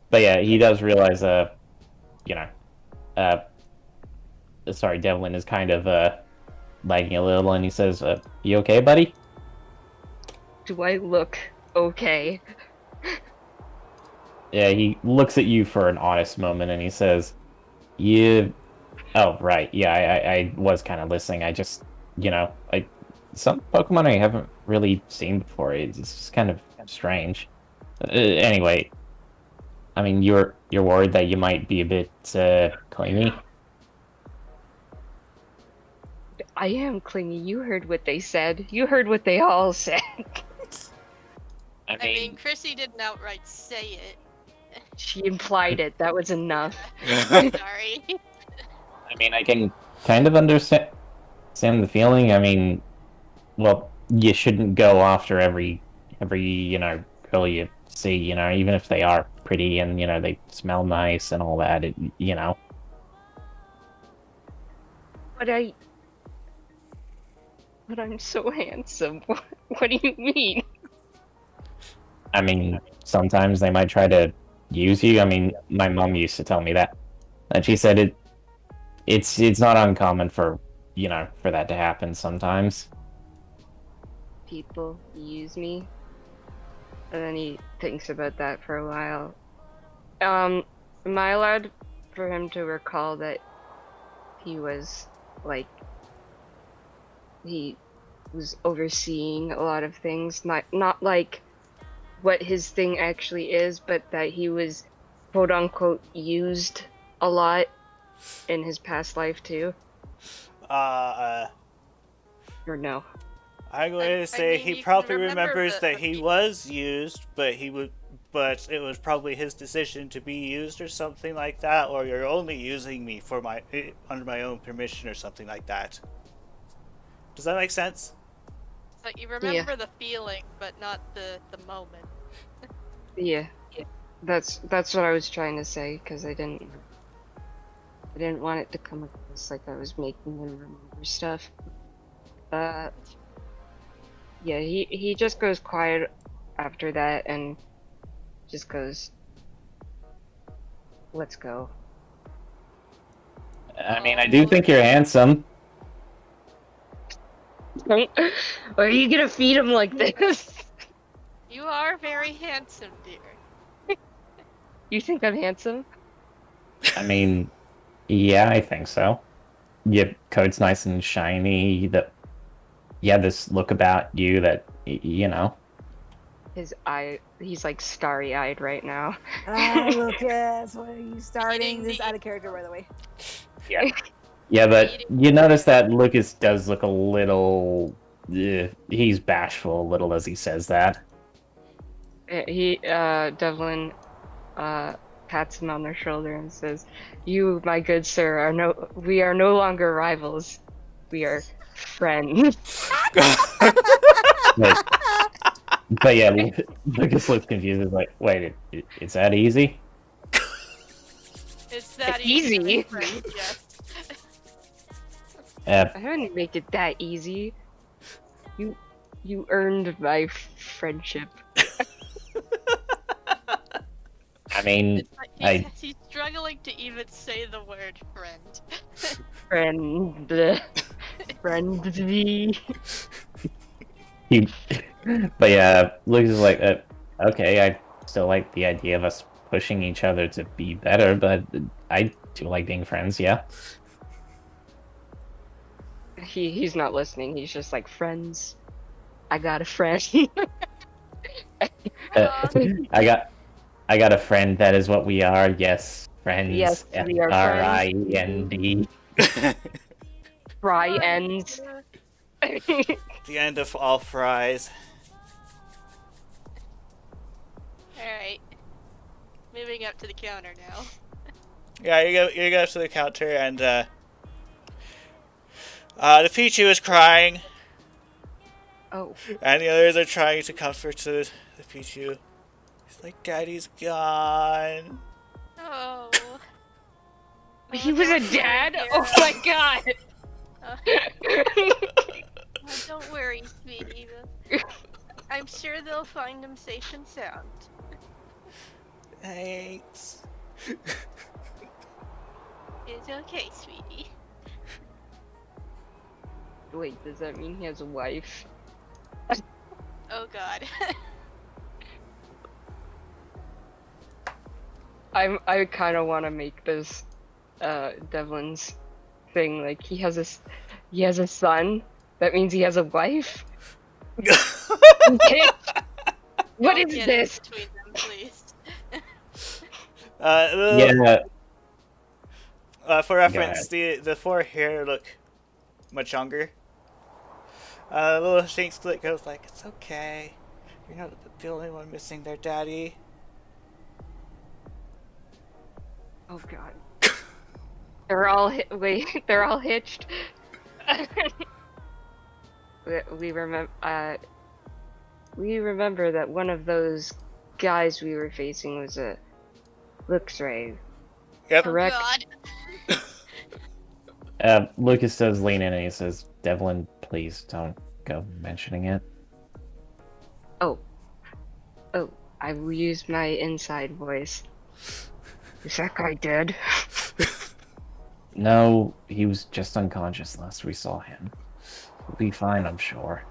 But yeah, he does realize, sorry, Devlin is kind of lagging a little, and he says, "You okay, buddy?" Do I look okay? Yeah, he looks at you for an honest moment, and he says, "You." Oh, right. Yeah, I was kind of listening. I just, some Pokemon I haven't really seen before. It's just kind of strange. Anyway, I mean, you're worried that you might be a bit clingy. I am clingy. You heard what they said. You heard what they all said. I mean, Chrissy didn't outright say it. She implied it. That was enough. Sorry. I mean, I can kind of understand the feeling. I mean, well, you shouldn't go after every girl you see, even if they are pretty and, they smell nice and all that, But I'm so handsome. What do you mean? I mean, sometimes they might try to use you. I mean, my mom used to tell me that. And she said it's not uncommon for that to happen sometimes. People use me. And then he thinks about that for a while. Am I allowed for him to recall that he was, like, he was overseeing a lot of things? Not like what his thing actually is, but that he was quote-unquote used a lot in his past life too? Or no? I'm going to say he probably remembers that he was used, but it was probably his decision to be used or something like that, or you're only using me for under my own permission or something like that. Does that make sense? So you remember the feeling, but not the moment. Yeah. That's what I was trying to say, because I didn't want it to come across like I was making him remember stuff. Uh, yeah, he just goes quiet after that and just goes, "Let's go." I mean, I do think you're handsome. Why are you gonna feed him like this? You are very handsome, dear. You think I'm handsome? I mean, yeah, I think so. Your coat's nice and shiny. This look about you that, you know. He's like starry-eyed right now. Lucas, what are you starting? Eating This is the- out of character, by the way. Yeah, but you notice that Lucas does look a little. He's bashful a little as he says that. Devlin, pats him on the shoulder and says, "You, my good sir, we are no longer rivals. We are friends." But yeah, Lucas looks confused. He's like, wait, it's that easy? It's that It's easy. easy. My friend, yes. I didn't make it that easy. You earned my friendship. I mean, It's like he's struggling to even say the word friend. Friend. Friendly. but yeah, Lucas is like, okay, I still like the idea of us pushing each other to be better, but I do like being friends, yeah. He's not listening. He's just like, friends. I got a friend. I got a friend. That is what we are. Yes, friends. Yes, we are friends. Friend. Fry ends. The end of all fries. Alright. Moving up to the counter now. Yeah, you go to the counter and the Pichu is crying. Oh. And the others are trying to comfort the Pichu. He's like, Daddy's gone. Oh. He was a dad? Oh my god! Don't worry, sweetie. I'm sure they'll find him safe and sound. Thanks. It's okay, sweetie. Wait, does that mean he has a wife? Oh god. I kind of want to make this Devlin's thing like he has a son. That means he has a wife. What Don't is get this? in between them, please. Yeah. For reference, the four here look much younger. Little Shink Split goes like, it's okay. You're not the only one missing their daddy. Oh god. They're all they're all hitched. we remember that one of those guys we were facing was a Luxray. Yep. Correct. Oh god. Lucas does lean in and he says, Devlin, please don't go mentioning it. Oh, I will use my inside voice. Is that guy dead? No, he was just unconscious last we saw him. He'll be fine, I'm sure.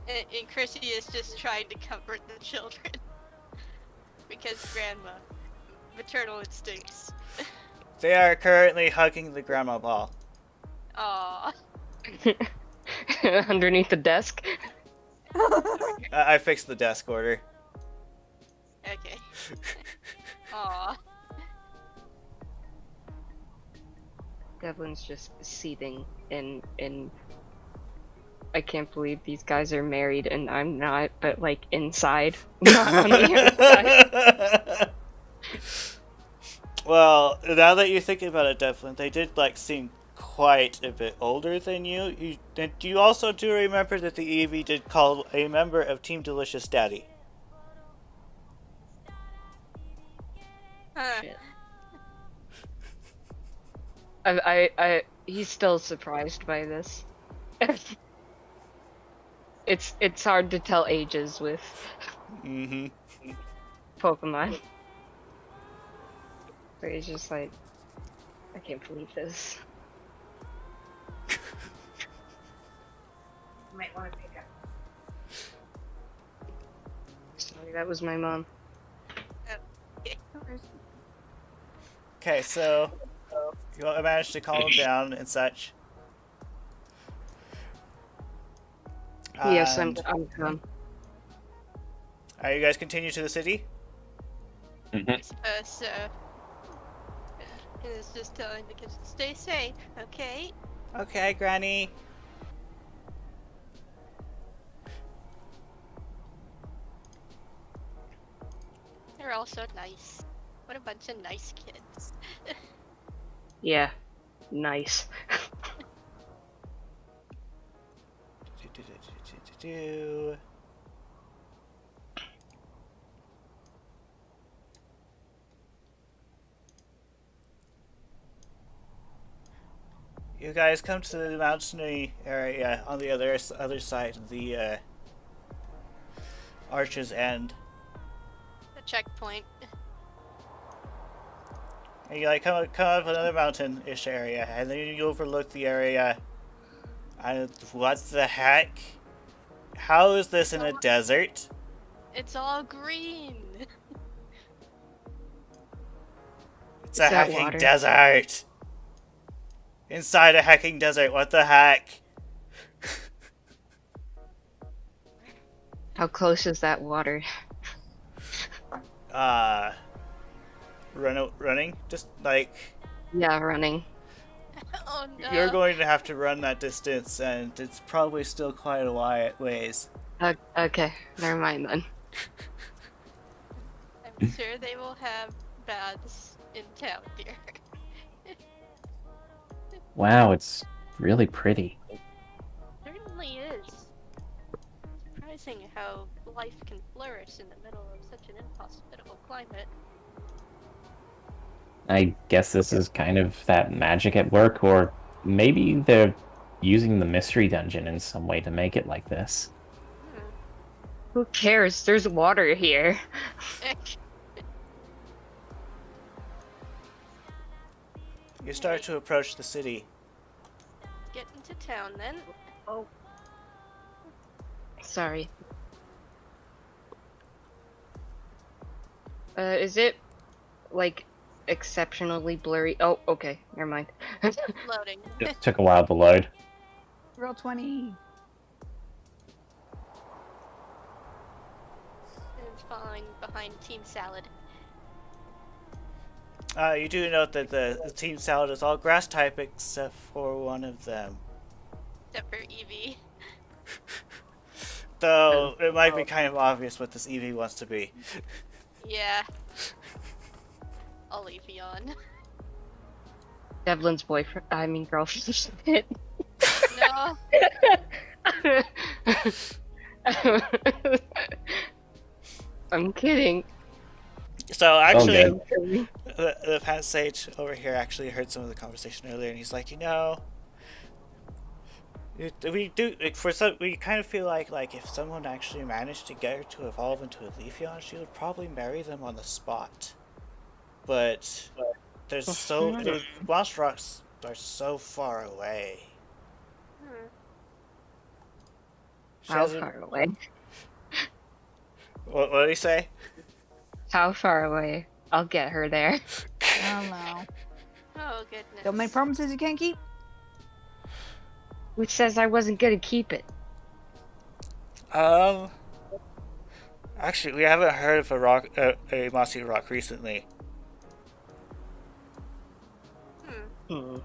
And Chrissy is just trying to comfort the children. Because grandma. Maternal instincts. They are currently hugging the grandma ball. Aww. Underneath the desk? I fixed the desk order. Okay. Aww. Devlin's just seething in I can't believe these guys are married and I'm not, but like inside, not on the outside. Well, now that you think about it, Devlin, they did like seem quite a bit older than you. You also do remember that the EV did call a member of Team Delicious Daddy. Huh. he's still surprised by this. It's hard to tell ages with Mm-hmm. Pokemon. So he's just like, I can't believe this. Might want to pick up. Sorry, that was my mom. Okay, so you managed to calm him down and such. Yes, I'm And calm. you guys continue to the city? So it's just telling the kids to stay safe, okay? Okay, Granny. They're all so nice. What a bunch of nice kids. Yeah, nice. Do. You guys come to the mountainy area on the other side of the Arch's End. The checkpoint. And you like come up another mountain-ish area, and then you overlook the area. And what the heck? How is this in a desert? It's all green. It's Is a that hecking water? desert! Inside a hecking desert, what the heck? How close is that water? Running? Just like, Yeah, running. Oh no. you're going to have to run that distance, and it's probably still quite a ways. Okay, never mind then. I'm sure they will have baths in town, dear. Wow, it's really pretty. Certainly is. Surprising how life can flourish in the middle of such an inhospitable climate. I guess this is kind of that magic at work, or maybe they're using the mystery dungeon in some way to make it like this. Who cares? There's water here. You start to approach the city. Get into town then. Oh. Sorry. Is it, like, exceptionally blurry? Oh, okay, never mind. Loading. It took a while to load. Roll 20. It's fine behind Team Salad. You do note that the team salad is all grass type except for one of them. Except for Evie. Though it might be kind of obvious what this Eevee wants to be. Yeah. I'll leave you on. Devlin's boyfriend, I mean girlfriend. No. I'm kidding. So actually, Okay. the Pat Sage over here actually heard some of the conversation earlier, and he's like, we kind of feel like if someone actually managed to get her to evolve into a Leafeon, she would probably marry them on the spot. But the monster rocks are so far away. She How hasn't- far away? What did he say? How far away? I'll get her there. I don't know. Oh goodness. Don't make promises you can't keep. Which says I wasn't gonna keep it. Actually, we haven't heard of a mossy rock recently. Hmm.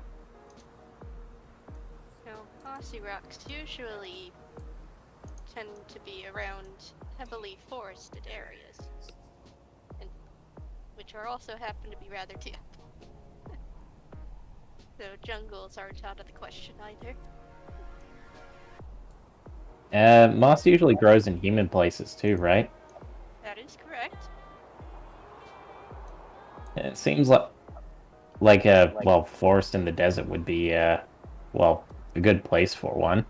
No, mossy rocks usually tend to be around heavily forested areas, and which are also happen to be rather damp. So jungles aren't out of the question either. Moss usually grows in humid places too, right? That is correct. It seems like forest in the desert would be well, a good place for one.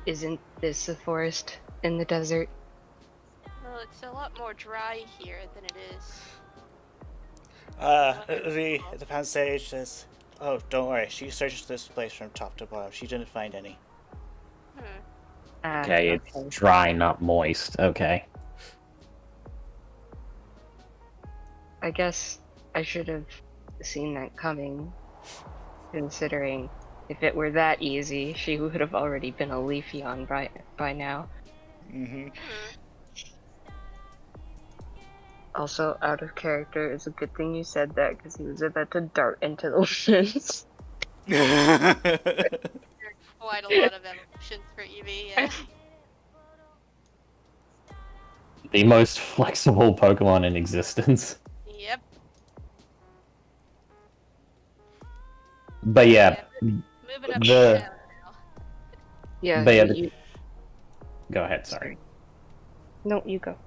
Isn't this a forest in the desert? Well, it's a lot more dry here than it is. The Pansage says, "Oh, don't worry. She searched this place from top to bottom. She didn't find any." Hmm. Okay, it's dry, not moist. Okay. I guess I should have seen that coming, considering if it were that easy, she would have already been a Leafeon by now. Mm-hmm. Also, out of character, it's a good thing you said that, because he was about to dart into the woods. Quite a lot of evolutions for Eevee, yeah. The most flexible Pokemon in existence. Yep. But yeah, Moving up The- to town now. Yeah, But yeah, you, go ahead, sorry. no, you go.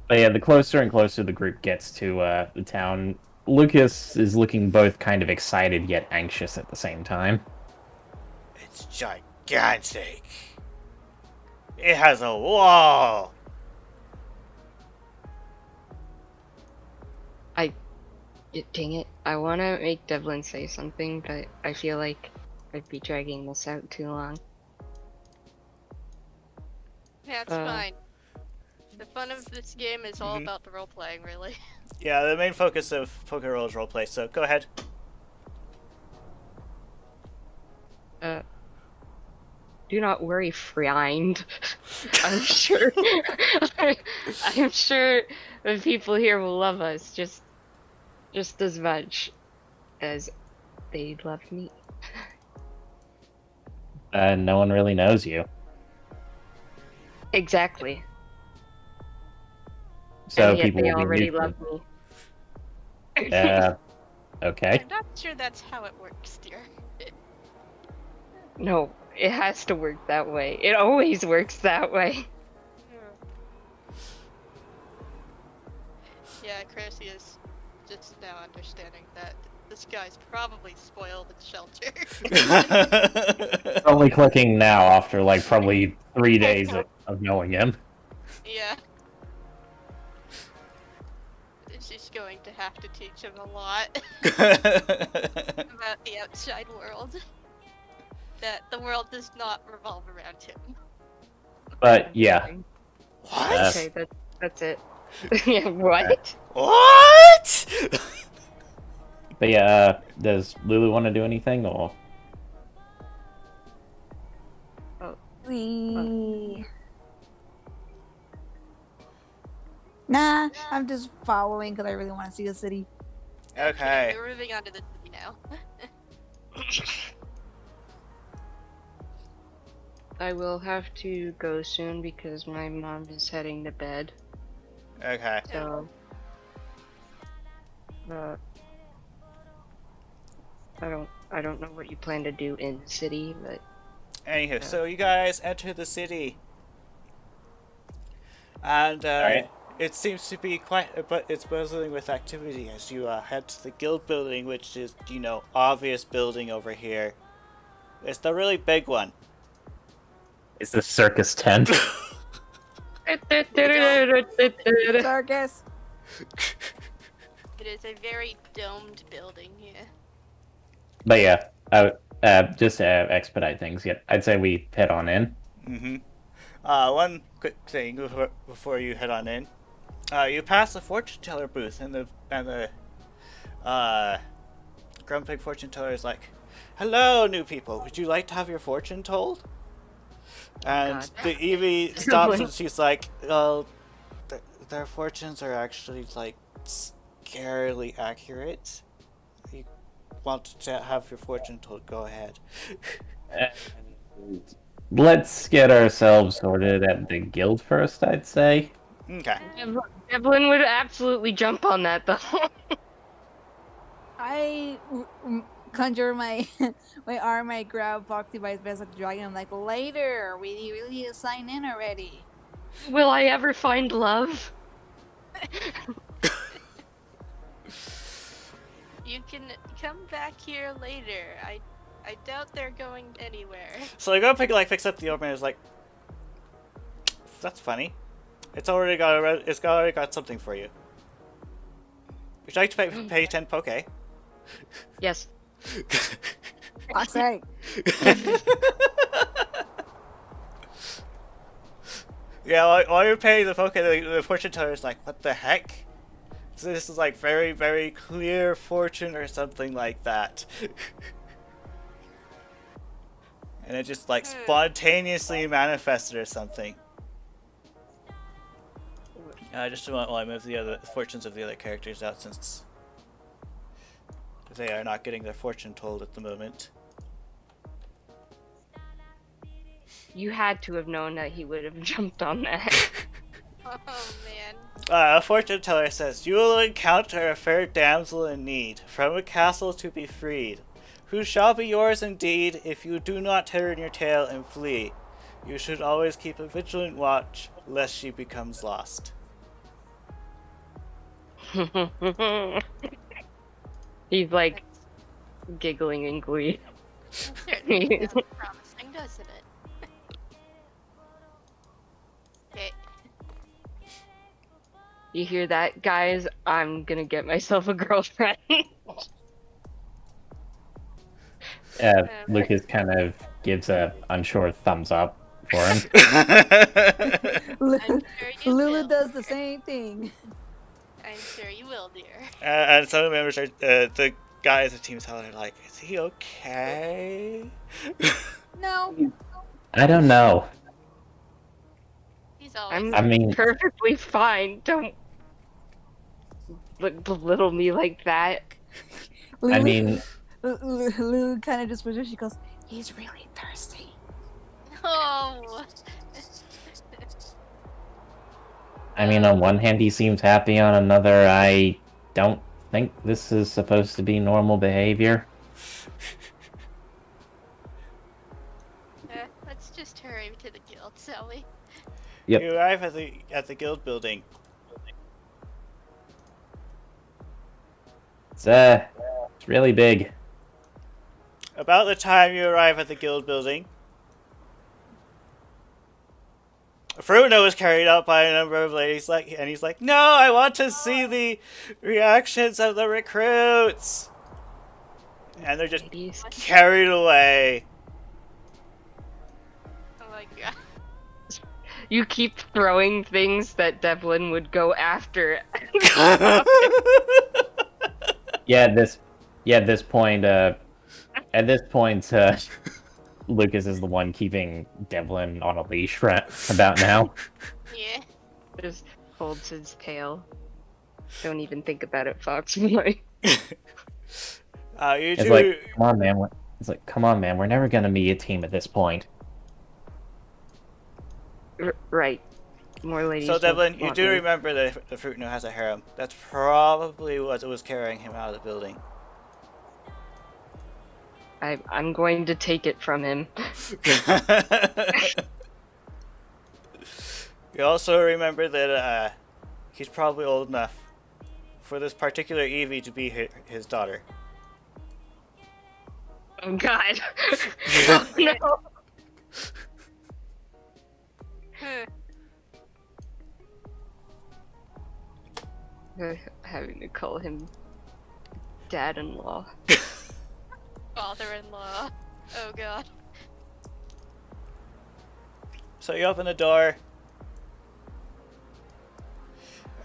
But yeah, the closer and closer the group gets to the town, Lucas is looking both kind of excited yet anxious at the same time. It's gigantic. It has a wall. Dang it. I want to make Devlin say something, but I feel like I'd be dragging this out too long. Yeah, it's fine. The fun of this game is all about the role playing, really. Yeah, the main focus of Pokeroll is roleplay. So go ahead. Do not worry, friend. I'm sure. I'm sure the people here will love us just as much as they love me. No one really knows you. Exactly. So and yet people they will be already neutral. love me. Okay. I'm not sure that's how it works, dear. No, it has to work that way. It always works that way. Yeah, Chrissy is just now understanding that this guy's probably spoiled and sheltered. Only clicking now after like probably 3 days of knowing him. Yeah. She's going to have to teach him a lot about the outside world. That the world does not revolve around him. But yeah. What? Okay, that's it. Yeah, what? What? But yeah, does Lulu want to do anything or? Nah, I'm just following because I really want to see the city. Okay. We're moving on to the city now. I will have to go soon because my mom is heading to bed. Okay. So, I don't know what you plan to do in the city, but Anywho, so you guys enter the city. And Alright. it seems to be but it's buzzing with activity as you head to the guild building, which is, obvious building over here. It's the really big one. It's the circus tent. Circus. It is a very domed building here. But yeah, just to expedite things, yeah, I'd say we head on in. Mm-hmm. One quick thing before you head on in. You pass the fortune teller booth, and the grumpy fortune teller is like, "Hello, new people. Would you like to have your fortune told?" And God. the Eevee stops and she's like, "Well, their fortunes are actually like scarily accurate. You want to have your fortune told? Go ahead." Let's get ourselves sorted at the guild first, I'd say. Okay. Evelyn would absolutely jump on that though. I conjure my my arm, I grab Foxy by his best like dragon. I'm like, later. We really need to sign in already. Will I ever find love? You can come back here later. I doubt they're going anywhere. So the girl picks up the orb and is like, "That's funny. It's already got something for you. Would you like to pay 10 poke?" Yes. Fuck's sake. Yeah, while you're paying the poke, the fortune teller is like, "What the heck? So this is like very, very clear fortune or something like that." And it just like spontaneously manifested or something. Just a moment while I move the fortunes of the other characters out, since they are not getting their fortune told at the moment. You had to have known that he would have jumped on that. Oh man. A fortune teller says, "You will encounter a fair damsel in need, from a castle to be freed, who shall be yours indeed if you do not turn your tail and flee. You should always keep a vigilant watch, lest she becomes lost." He's like giggling in glee. Certainly sounds promising, doesn't it? Okay. You hear that, guys? I'm gonna get myself a girlfriend. Lucas kind of gives a unsure thumbs up for him. I'm sure you Lulu will. does the same thing. I'm sure you will, dear. And some of the members are, the guys of Team Salad are like, "Is he okay?" No. I don't know. He's always. I mean- perfectly fine. Don't belittle me like that. I mean, Lulu kind of just pushes. She goes, "He's really thirsty." Oh. on one hand he seems happy, on another I don't think this is supposed to be normal behavior. Let's just hurry to the guild, shall we? Yep. You arrive at the guild building. It's really big. About the time you arrive at the guild building, Fruno is carried out by a number of ladies, and he's like, "No, I want to see the reactions of the recruits," and they're just Ladies. carried away. Oh my god. You keep throwing things that Devlin would go after. At this point, Lucas is the one keeping Devlin on a leash about now. Yeah. Just holds his tail. Don't even think about it, Fox. Like, You It's two, like, come on, man. Come on, man. We're never gonna be a team at this point. right. More ladies. so don't Devlin, you want do me. remember that the Fruno has a harem. That's probably what was carrying him out of the building. I'm going to take it from him. You also remember that he's probably old enough for this particular Evie to be his daughter. Oh God. Oh, no. Having to call him dad-in-law. Father-in-law. Oh god. So you open the door,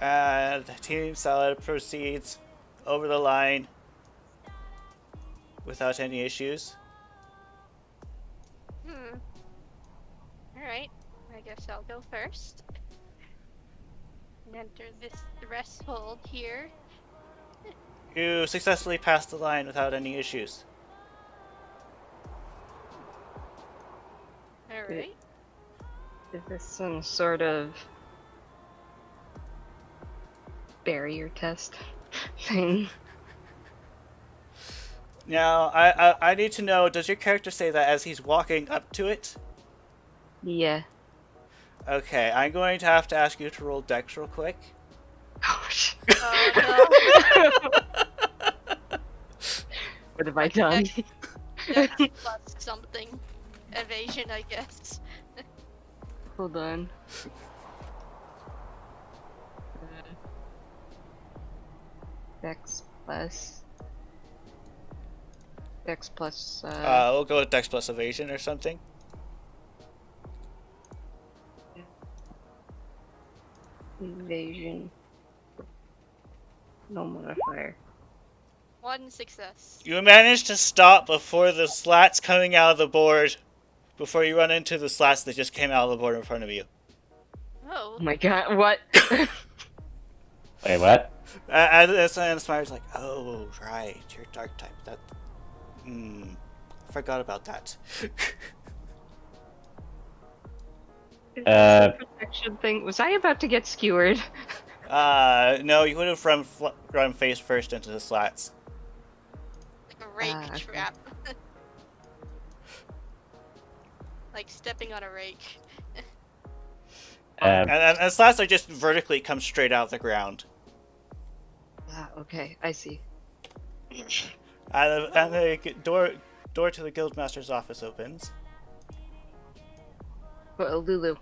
and Team Salad proceeds over the line without any issues. Alright. I guess I'll go first. And enter this threshold here. You successfully pass the line without any issues. Alright. Is this some sort of barrier test thing? Now, I need to know, does your character say that as he's walking up to it? Yeah. Okay, I'm going to have to ask you to roll Dex real quick. Oh, shit. Oh What have I done? Dex plus something. Evasion, I guess. Hold on. Dex plus. Dex plus. We'll go with Dex plus evasion or something. Evasion. No modifier. 1 success. You managed to stop before the slats coming out of the board. Before you run into the slats that just came out of the board in front of you. Oh. Oh my god, what? Wait, what? And Smire's like, oh, right, you're dark type. That. I forgot about that. Is this a protection thing? Was I about to get skewered? No, you would have run face first into the slats. Like a rake Okay. trap. Like stepping on a rake. And slats are just vertically come straight out of the ground. Okay, I see. And the door to the guildmaster's office opens. But Lulu.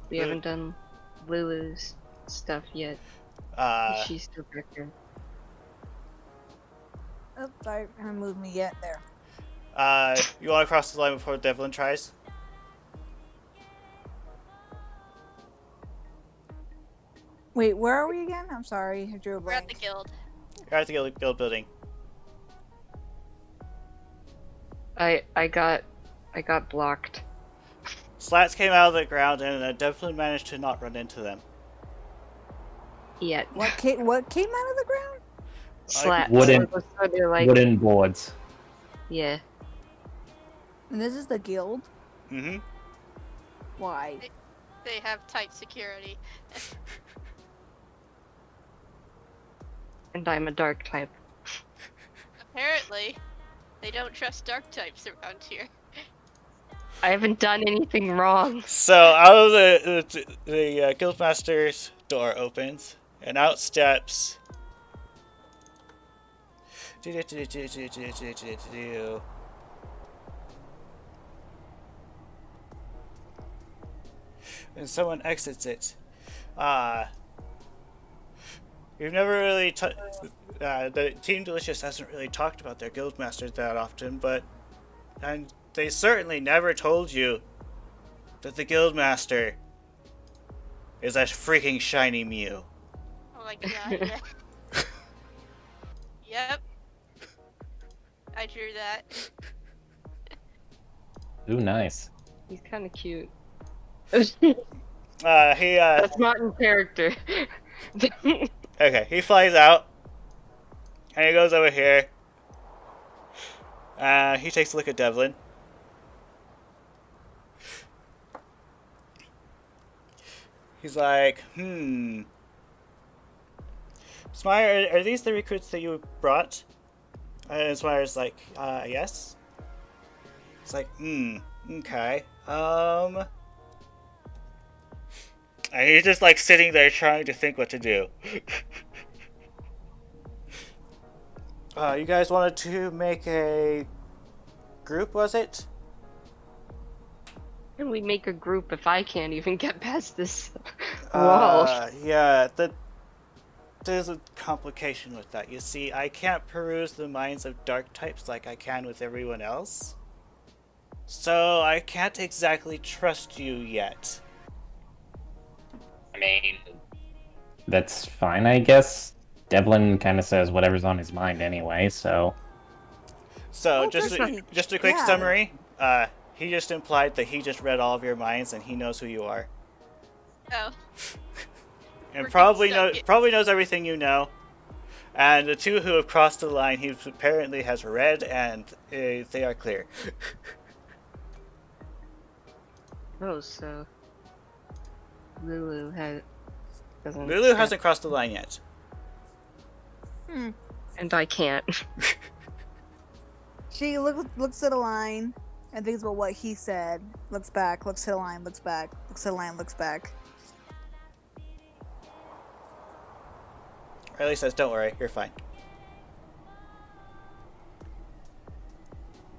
We haven't done Lulu's stuff yet. She's still back there. Oh, sorry, haven't moved me yet. There. You want to cross the line before Devlin tries? Wait, where are we again? I'm sorry, I drew a We're at the blank. guild. You're at the guild building. I got blocked. Slats came out of the ground, and Devlin managed to not run into them. Yet. What came out of the ground? Slats. Wooden- So they're like, Wooden boards. yeah. And this is the guild. Mm-hmm. Why? They have tight security. And I'm a dark type. Apparently, they don't trust dark types around here. I haven't done anything wrong. So out of the guildmaster's door opens, and out steps. And someone exits it. We've never really the Team Delicious hasn't really talked about their guildmasters that often, and they certainly never told you that the guildmaster is a freaking shiny Mew. Oh my god, yeah. Yep. I drew that. Ooh, nice. He's kind of cute. He That's not in character. okay, he flies out, and he goes over here. He takes a look at Devlin. He's like, Smire, are these the recruits that you brought? And Smire's like, yes. It's like, okay. And he's just like sitting there trying to think what to do. You guys wanted to make a group, was it? Can we make a group if I can't even get past this wall? Yeah, there's a complication with that. You see, I can't peruse the minds of dark types like I can with everyone else. So I can't exactly trust you yet. I mean, that's fine, I guess. Devlin kind of says whatever's on his mind anyway, so... So, Oh, just a quick yeah. summary. He just implied that he just read all of your minds and he knows who you are. Oh. And Freaking probably suck it. probably knows everything you know. And the two who have crossed the line, he apparently has read, and they are clear. Oh, so Lulu doesn't. Lulu hasn't crossed the line yet. and I can't. She looks at a line and thinks about what he said. Looks back, looks to the line, looks back, looks to the line, looks back. Riley says, "Don't worry, you're fine."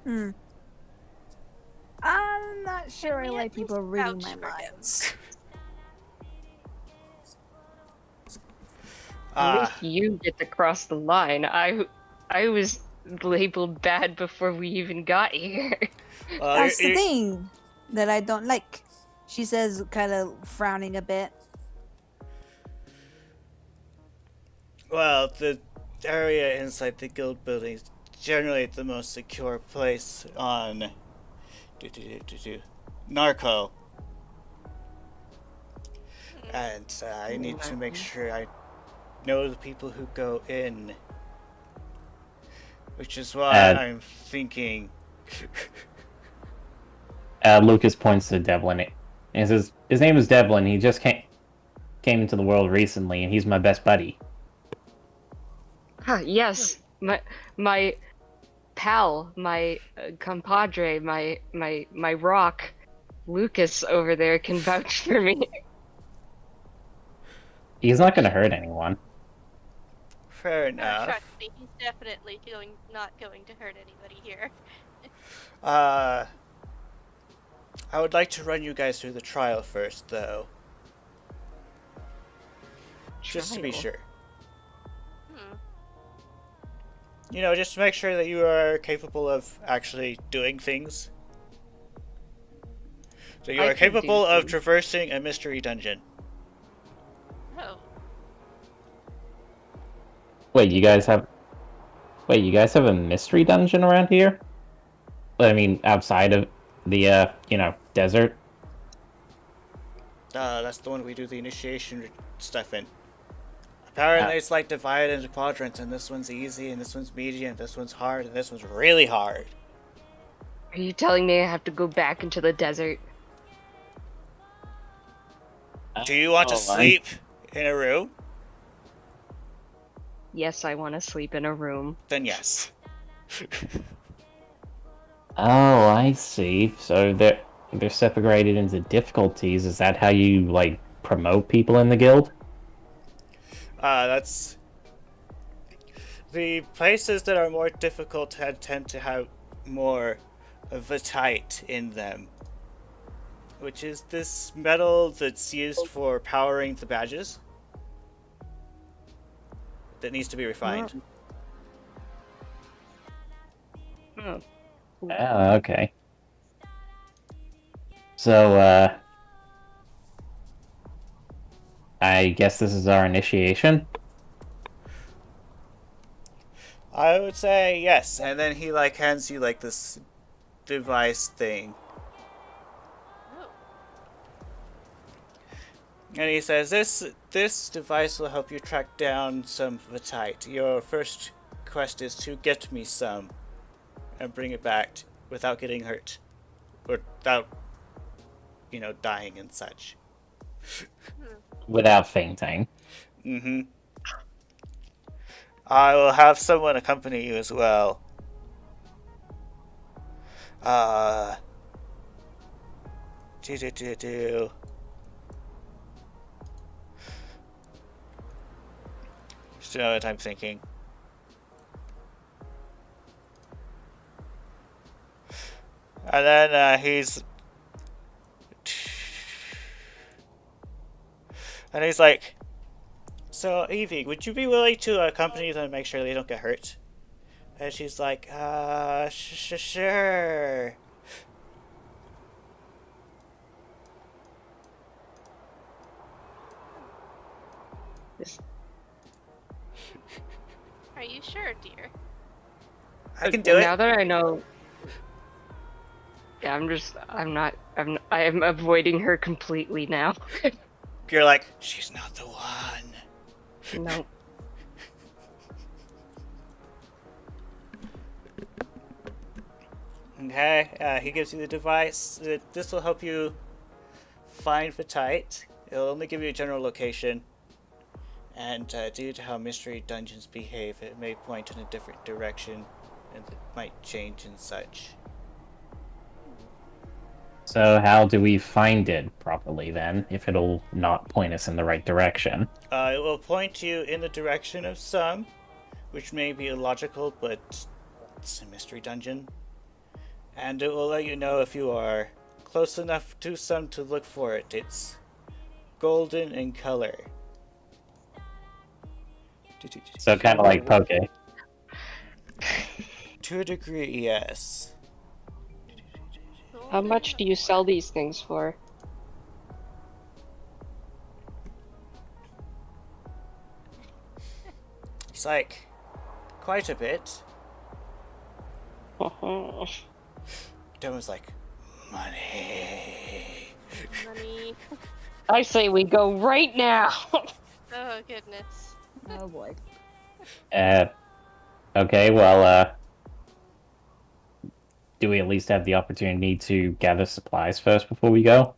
Hmm. I'm not sure I we at like people least reading vouch my for him? minds. At least Ah, you get to cross the line. I was labeled bad before we even got here. well, That's the thing that I don't like. She says, kind of frowning a bit. well, the area inside the guild building is generally the most secure place on Narco, and I need to make sure I know the people who go in, which is why I'm thinking. Lucas points to Devlin and says, "His name is Devlin. He just came into the world recently, and he's my best buddy." Yes, my pal, my compadre, my rock, Lucas over there can vouch for me. He's not going to hurt anyone. Fair Oh, enough. trust me, he's definitely not going to hurt anybody here. I would like to run you guys through the trial first, though, just to be Trial? sure. Hmm. You know, just to make sure that you are capable of actually doing things. So you I are can do capable of things. traversing a mystery dungeon. Oh, Wait, you guys have a mystery dungeon around here? I mean, outside of the desert. That's the one we do the initiation stuff in. Apparently, it's like divided into quadrants, and this one's easy, and this one's medium, and this one's hard, and this one's really hard. Are you telling me I have to go back into the desert? Do you want to sleep in a room? Yes, I want to sleep in a room. Then yes. Oh, I see. So they're separated into difficulties. Is that how you like promote people in the guild? That's the places that are more difficult tend to have more vitite in them, which is this metal that's used for powering the badges that needs to be refined. Oh. Oh, okay. So, I guess this is our initiation. I would say yes, and then he like hands you like this device thing, oh. and he says this device will help you track down some vitite. Your first quest is to get me some, and bring it back without getting hurt, or without, dying and such. Without fainting. Mm-hmm. I will have someone accompany you as well. Do. Just know what I'm thinking. And then he's like, "So Evie, would you be willing to accompany them and make sure they don't get hurt?" And she's like, sure. Are you sure, dear? I can do Now it. that I know, yeah, I am avoiding her completely now. You're like, she's not the one. No. Okay, he gives you the device. This will help you find vitite. It'll only give you a general location. And due to how mystery dungeons behave, it may point in a different direction, and it might change and such. So how do we find it properly then, if it'll not point us in the right direction? It will point you in the direction of some, which may be illogical, but it's a mystery dungeon. And it will let you know if you are close enough to some to look for it. It's golden in color. So kind of like Poke. To a degree, yes. How much do you sell these things for? It's like quite a bit. Devlin's like, money. Money. I say we go right now. Oh goodness. Oh boy. Okay, well, do we at least have the opportunity to gather supplies first before we go?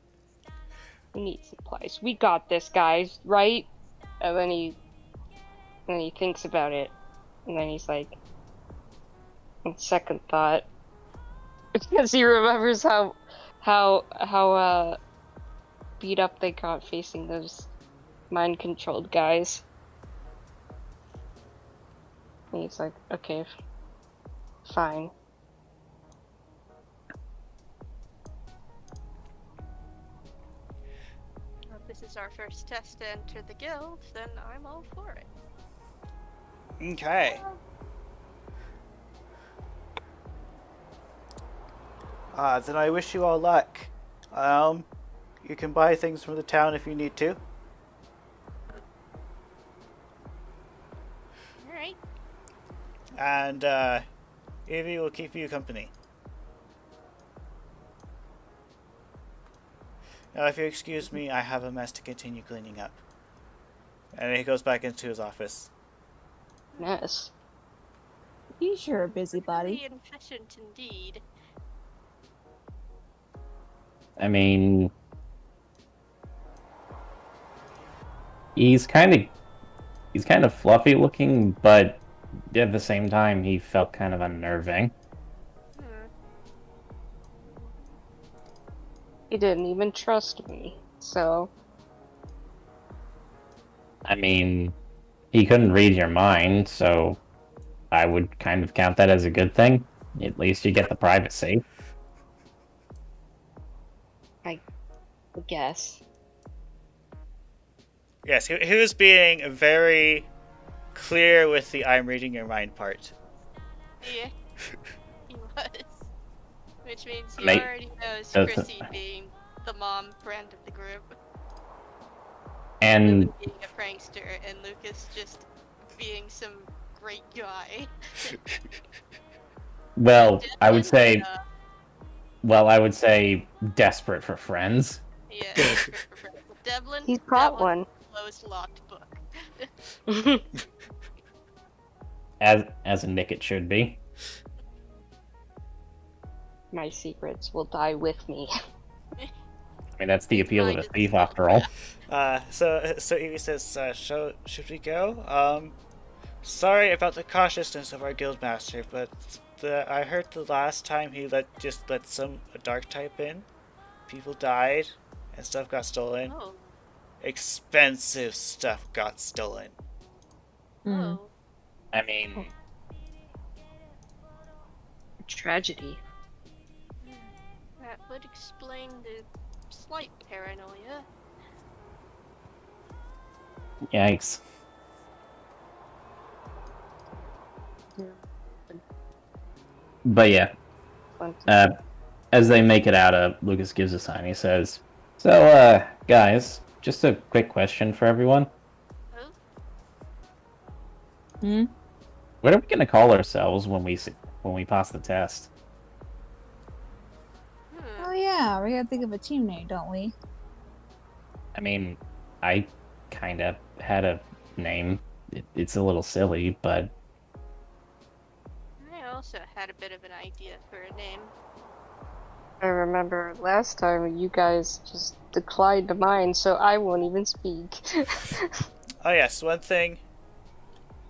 We need supplies. We got this, guys, right? And then he thinks about it, and then he's like, on second thought, because he remembers how beat up they got facing those mind-controlled guys. And he's like, okay, fine. Well, if this is our first test to enter the guild, then I'm all for it. Okay. Then I wish you all luck. You can buy things from the town if you need to. Alright. And, Evie will keep you company. Now, if you excuse me, I have a mess to continue cleaning up. And he goes back into his office. Yes. You sure a busybody. Very efficient indeed. I mean, he's kind of fluffy looking, but at the same time, he felt kind of unnerving. He didn't even trust me, so... I mean, he couldn't read your mind, so I would kind of count that as a good thing. At least you get the privacy. I guess. Yes, he was being very clear with the I'm reading your mind part. Yeah, he was. Which means he Mate, already knows that's- Chrissy being the mom friend of the group. And Lily being a prankster, and Lucas just being some great guy. well, I would Devlin, say, desperate for friends. yeah. Devlin, He's that got was one. the closed locked book. As a Nick it should be. My secrets will die with me. I mean, that's the appeal of a thief, after all. So Evie says, should we go? Sorry about the cautiousness of our guildmaster, but I heard the last time he let some a dark type in, people died, and stuff got stolen. Oh. Expensive stuff got stolen. Mm. Oh. I mean, Tragedy. That would explain the slight paranoia. yikes. But yeah, as they make it out, Lucas gives a sign. He says, "So, guys, just a quick question for everyone. Oh? Hmm? What are we gonna call ourselves when we pass the test?" Oh yeah, we gotta think of a team name, don't we? I mean, I kind of had a name. It's a little silly, but I also had a bit of an idea for a name. I remember last time you guys just declined mine, so I won't even speak. Oh yes, one thing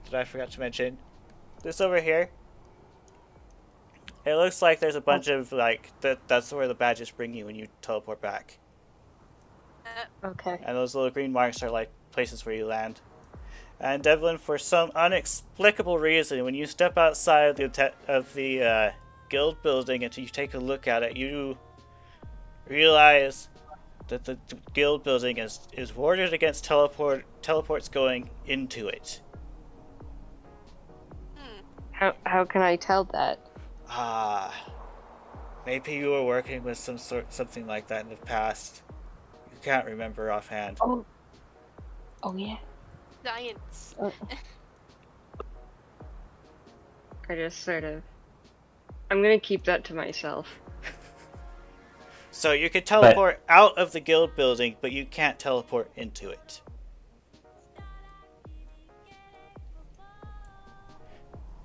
that I forgot to mention. This over here. It looks like there's a bunch of that's where the badges bring you when you teleport back. Okay. And those little green marks are like places where you land. And Devlin, for some inexplicable reason, when you step outside of the guild building and you take a look at it, you realize that the guild building is warded against teleports going into it. How can I tell that? Maybe you were working with something like that in the past. You can't remember offhand. Oh yeah. Science. I just sort of. I'm gonna keep that to myself. So you could teleport out of the guild building, but you can't teleport into it.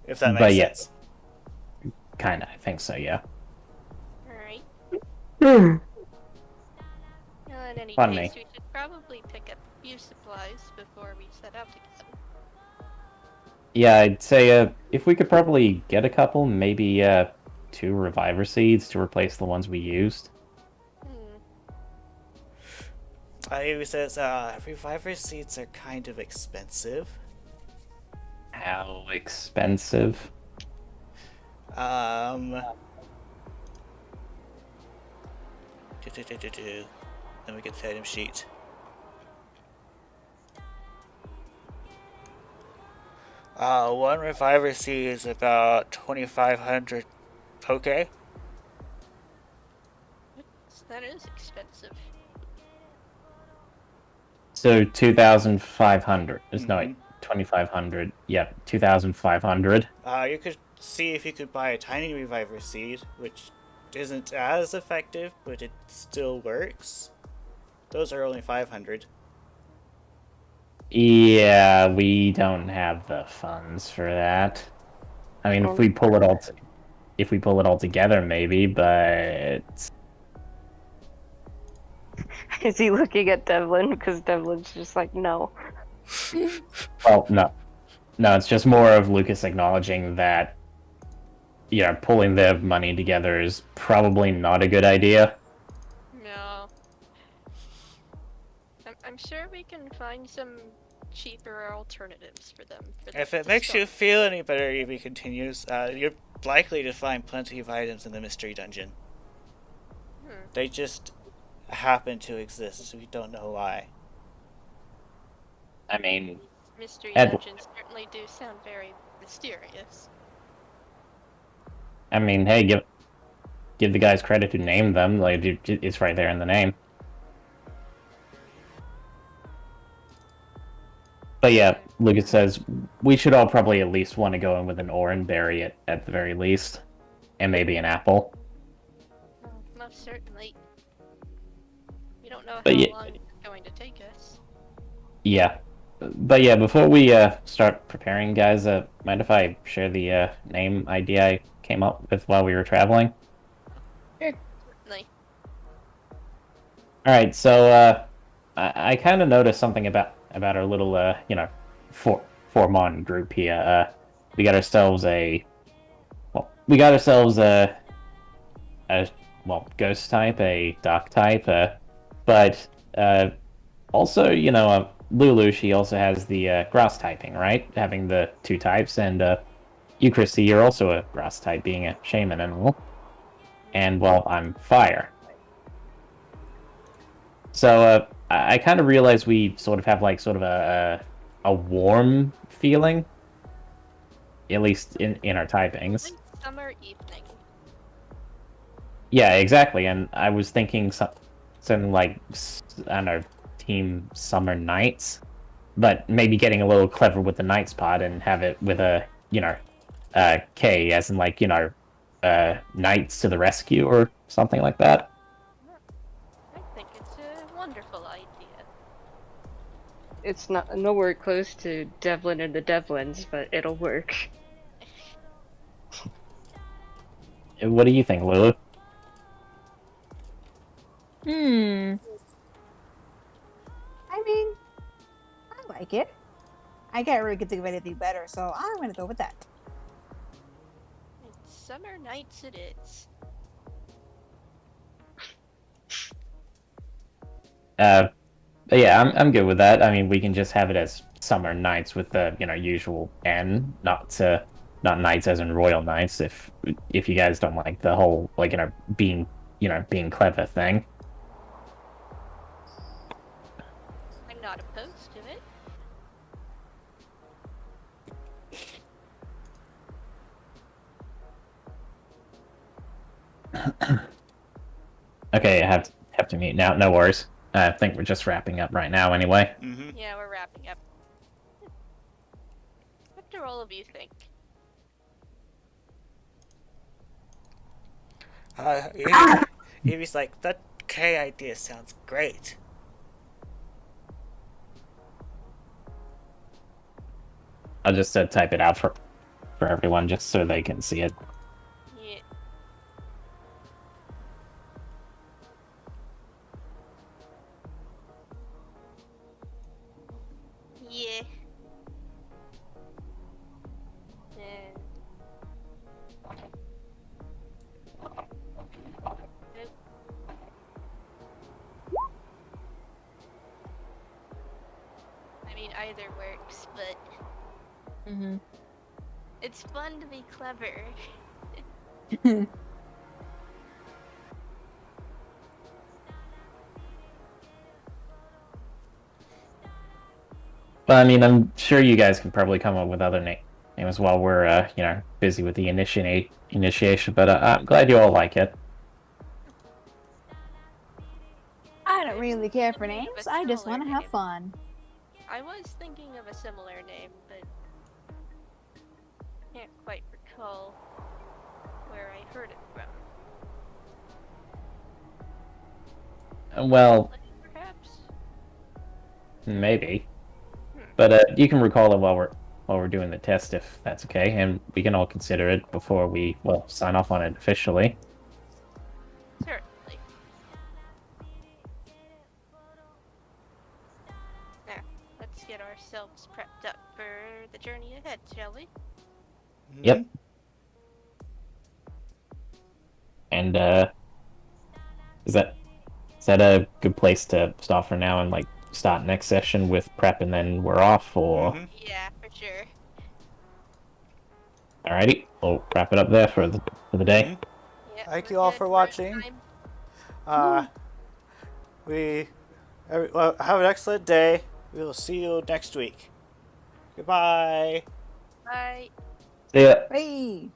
If that makes sense. Kinda, I think so, yeah. Alright. Hmm. Well, in any Pardon case, me. we should probably pick up a few supplies before we set out again. Yeah, I'd say if we could probably get a couple, maybe 2 reviver seeds to replace the ones we used. He says, reviver seeds are kind of expensive. How expensive? Let me get the item sheet. One reviver seed is about 2,500 poke. That is expensive. So 2,500. No, Mhm. 2,500. Yep, 2,500. You could see if you could buy a tiny reviver seed, which isn't as effective, but it still works. Those are only 500. Yeah, we don't have the funds for that. I mean, if we pull it all together, maybe, but Is he looking at Devlin? Because Devlin's just like, no. well, no, it's just more of Lucas acknowledging that, yeah, pulling the money together is probably not a good idea. No. I'm sure we can find some cheaper alternatives for them. If it makes you feel any better, Evie continues, you're likely to find plenty of items in the mystery dungeon. They just happen to exist, so we don't know why. I mean, Mystery dungeons certainly do sound very mysterious. I mean, hey, give the guys credit who named them. Like, it's right there in the name. But yeah, Lucas says we should all probably at least want to go in with an ore and berry at the very least, and maybe an apple. Oh, most certainly. We don't know But how yeah, long it's going to take us. Yeah, but yeah, before we start preparing, guys, mind if I share the name idea I came up with while we were traveling? Certainly. All right, so I kind of noticed something about our little four-mon group here. We got ourselves a ghost type, a dark type, but also, Lulu, she also has the grass typing, right? Having the 2 types, and you, Christy, you're also a grass type, being a shaman and all. And, well, I'm fire. So, I kind of realized we sort of have, like, sort of a warm feeling. At least in our typings. Like summer evening. Yeah, exactly, and I was thinking something like, I don't know, Team Summer Nights, but maybe getting a little clever with the night spot and have it with a, K, as in, like, Knights to the rescue or something like that. I think it's a wonderful idea. It's nowhere close to Devlin and the Devlins, but it'll work. What do you think, Lulu? I mean, I like it. I can't really think of anything better, so I'm gonna go with that. Summer nights it is. But yeah, I'm good with that. I mean, we can just have it as Summer Nights with the, usual N, not not knights as in royal knights. If you guys don't like the whole like being clever thing. I'm not opposed to it. Okay, I have to meet now. No worries. I think we're just wrapping up right now anyway. Mm-hmm. Yeah, we're wrapping up. What do all of you think? Evie's like, that K idea sounds great. I'll just type it out for everyone just so they can see it. Yeah. Yeah. And I mean, either works, but Mm-hmm. it's fun to be clever. But I mean, I'm sure you guys can probably come up with other names while we're busy with the initiation. But I'm glad you all like it. I don't really care for Thinking of a names. I just similar want to have name. fun. I was thinking of a similar name, but can't quite recall where I heard it from. Well, Perhaps? maybe. But you can recall it while we're doing the test if that's okay, and we can all consider it before we sign off on it officially. Certainly. Now, let's get ourselves prepped up for the journey ahead, shall we? Mm-hmm. Yep. And is that a good place to stop for now and like start next session with prep and then we're off, or? Mm-hmm. Yeah, for sure. Alrighty, we'll wrap it up there for the day. Mm-hmm. Yeah, Thank we're you all good for a watching. time. Well, have an excellent day. We will see you next week. Goodbye. Bye. See ya. Hey.